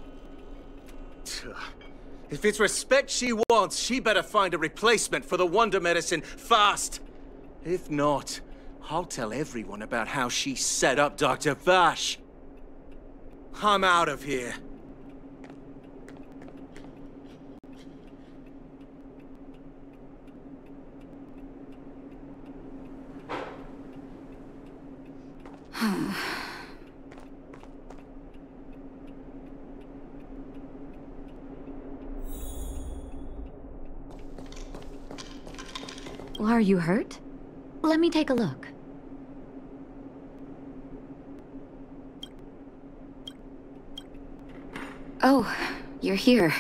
If it's respect she wants, she better find a replacement for the wonder medicine fast. If not, I'll tell everyone about how she set up Dr. Vash. I'm out of here. Are you hurt? Let me take a look. Oh, you're here.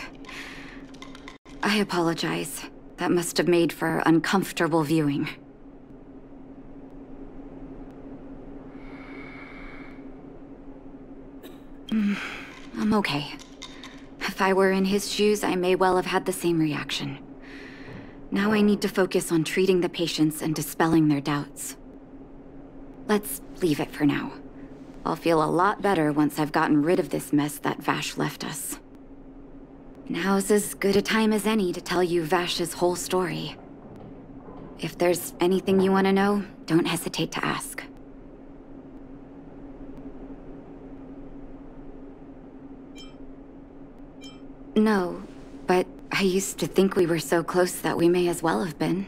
I apologize. That must have made for uncomfortable viewing. I'm okay. If I were in his shoes, I may well have had the same reaction. Now I need to focus on treating the patients and dispelling their doubts. Let's leave it for now. I'll feel a lot better once I've gotten rid of this mess that Vash left us. Now's as good a time as any to tell you Vash's whole story. If there's anything you want to know, don't hesitate to ask. No, but I used to think we were so close that we may as well have been.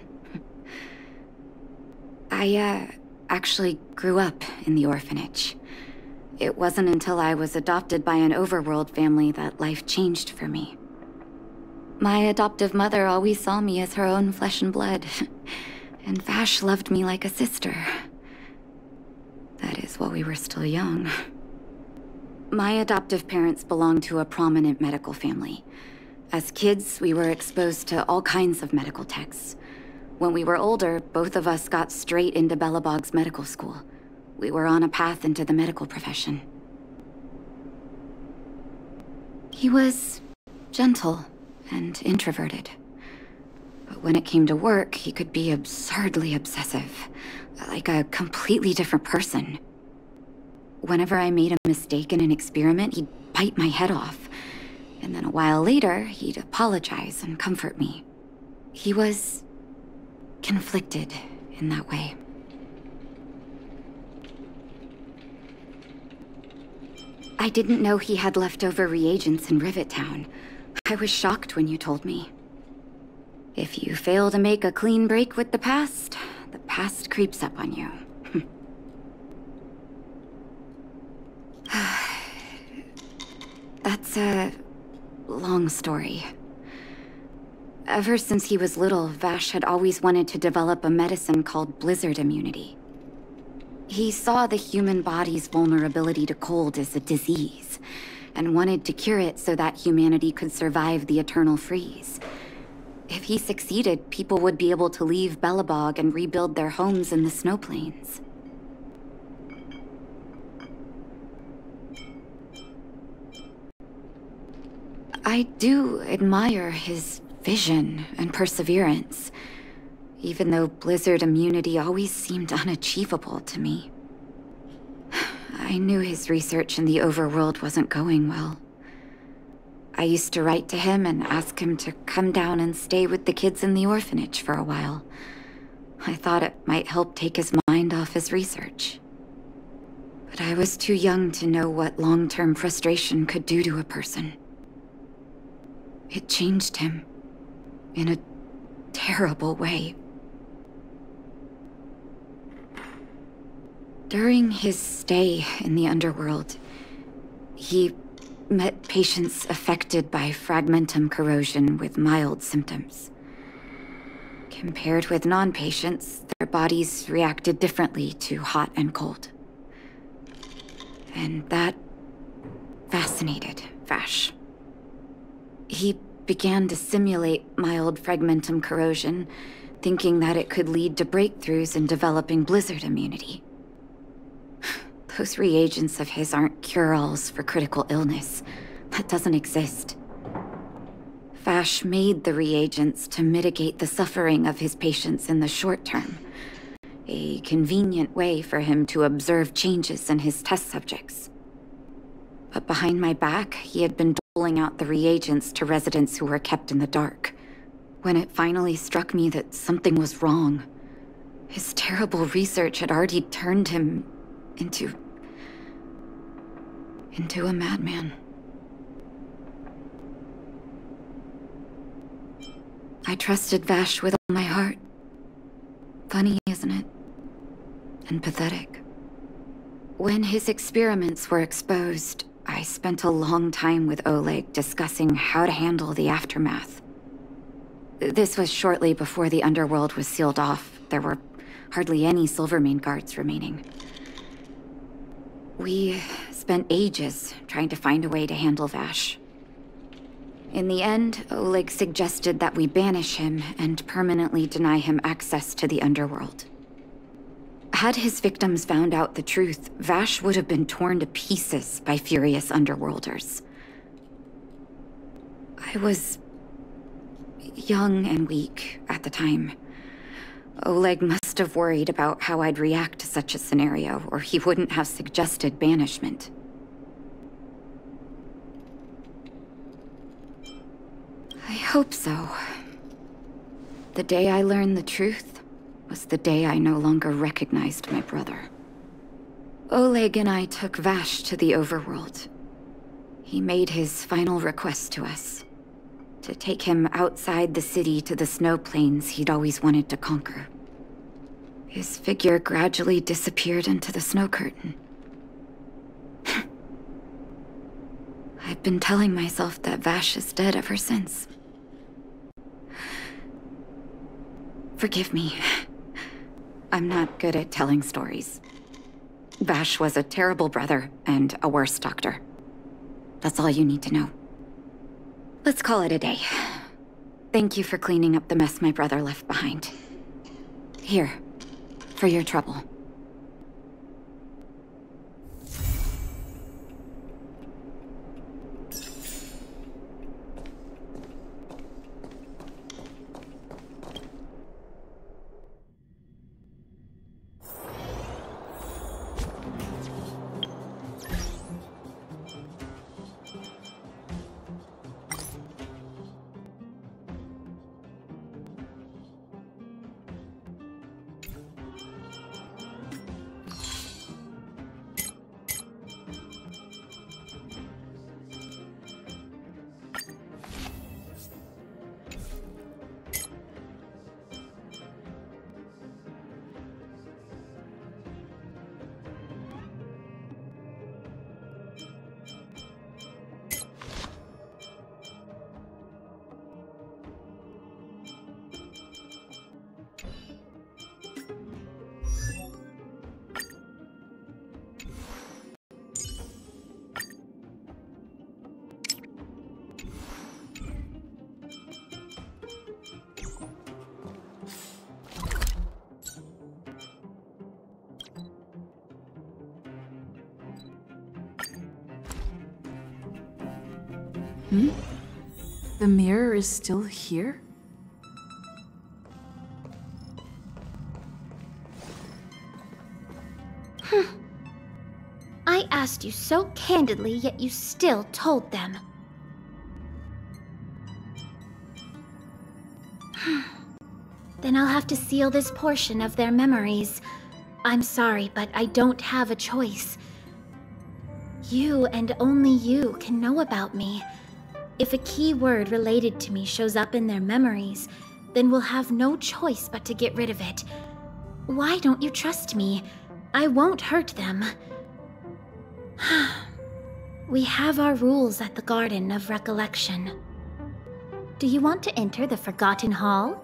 I, actually grew up in the orphanage. It wasn't until I was adopted by an overworld family that life changed for me. My adoptive mother always saw me as her own flesh and blood, and Vash loved me like a sister. That is, while we were still young. My adoptive parents belonged to a prominent medical family. As kids, we were exposed to all kinds of medical texts. When we were older, both of us got straight into Belobog's medical school. We were on a path into the medical profession. He was gentle and introverted. But when it came to work, he could be absurdly obsessive, like a completely different person. Whenever I made a mistake in an experiment, he'd bite my head off. And then a while later, he'd apologize and comfort me. He was conflicted in that way. I didn't know he had leftover reagents in Rivet Town. I was shocked when you told me. If you fail to make a clean break with the past creeps up on you. That's a long story. Ever since he was little, Vash had always wanted to develop a medicine called blizzard immunity. He saw the human body's vulnerability to cold as a disease, and wanted to cure it so that humanity could survive the eternal freeze. If he succeeded, people would be able to leave Belobog and rebuild their homes in the snow plains. I do admire his vision and perseverance, even though blizzard immunity always seemed unachievable to me. I knew his research in the overworld wasn't going well. I used to write to him and ask him to come down and stay with the kids in the orphanage for a while. I thought it might help take his mind off his research. But I was too young to know what long-term frustration could do to a person. It changed him in a terrible way. During his stay in the underworld, he met patients affected by fragmentum corrosion with mild symptoms. Compared with non-patients, their bodies reacted differently to hot and cold. And that fascinated Vash. He began to simulate mild fragmentum corrosion, thinking that it could lead to breakthroughs in developing blizzard immunity. Those reagents of his aren't cure-alls for critical illness. That doesn't exist. Vash made the reagents to mitigate the suffering of his patients in the short term. A convenient way for him to observe changes in his test subjects. But behind my back, he had been doling out the reagents to residents who were kept in the dark. When it finally struck me that something was wrong, his terrible research had already turned him into a madman. I trusted Vash with all my heart. Funny, isn't it? And pathetic. When his experiments were exposed, I spent a long time with Oleg discussing how to handle the aftermath. This was shortly before the underworld was sealed off. There were hardly any Silvermane guards remaining. We spent ages trying to find a way to handle Vash. In the end, Oleg suggested that we banish him and permanently deny him access to the underworld. Had his victims found out the truth, Vash would have been torn to pieces by furious underworlders. I was young and weak at the time. Oleg must have worried about how I'd react to such a scenario, or he wouldn't have suggested banishment. I hope so. The day I learned the truth was the day I no longer recognized my brother. Oleg and I took Vash to the overworld. He made his final request to us. To take him outside the city to the snow plains he'd always wanted to conquer. His figure gradually disappeared into the snow curtain. I've been telling myself that Vash is dead ever since. Forgive me. I'm not good at telling stories. Vash was a terrible brother and a worse doctor. That's all you need to know. Let's call it a day. Thank you for cleaning up the mess my brother left behind. Here, for your trouble. The mirror is still here? I asked you so candidly, yet you still told them. Then I'll have to seal this portion of their memories. I'm sorry, but I don't have a choice. You and only you can know about me. If a key word related to me shows up in their memories, then we'll have no choice but to get rid of it. Why don't you trust me? I won't hurt them. We have our rules at the Garden of Recollection. Do you want to enter the Forgotten Hall?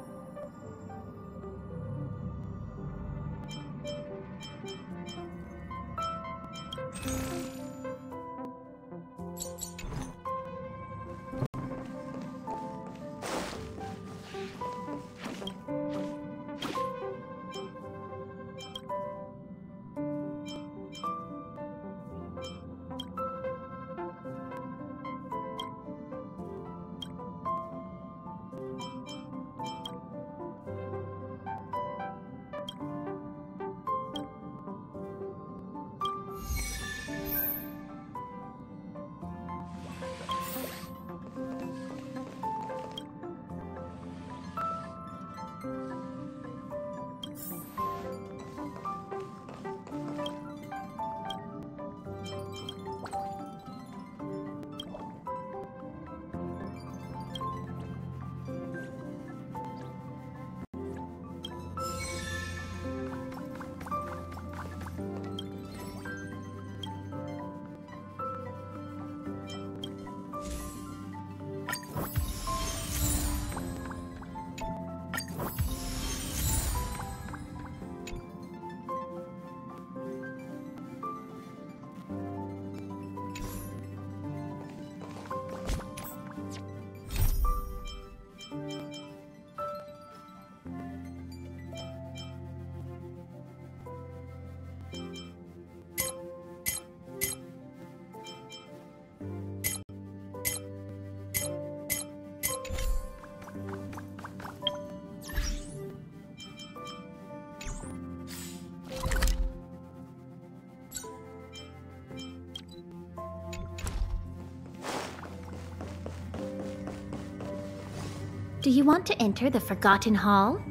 Do you want to enter the Forgotten Hall?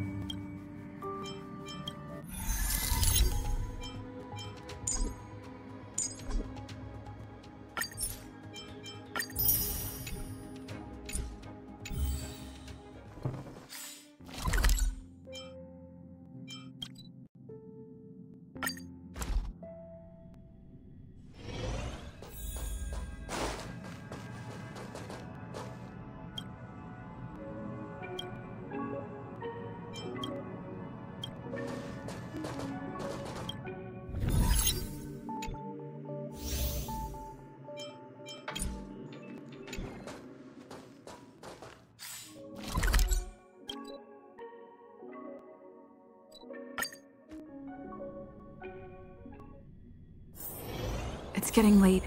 It's getting late.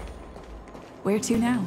Where to now?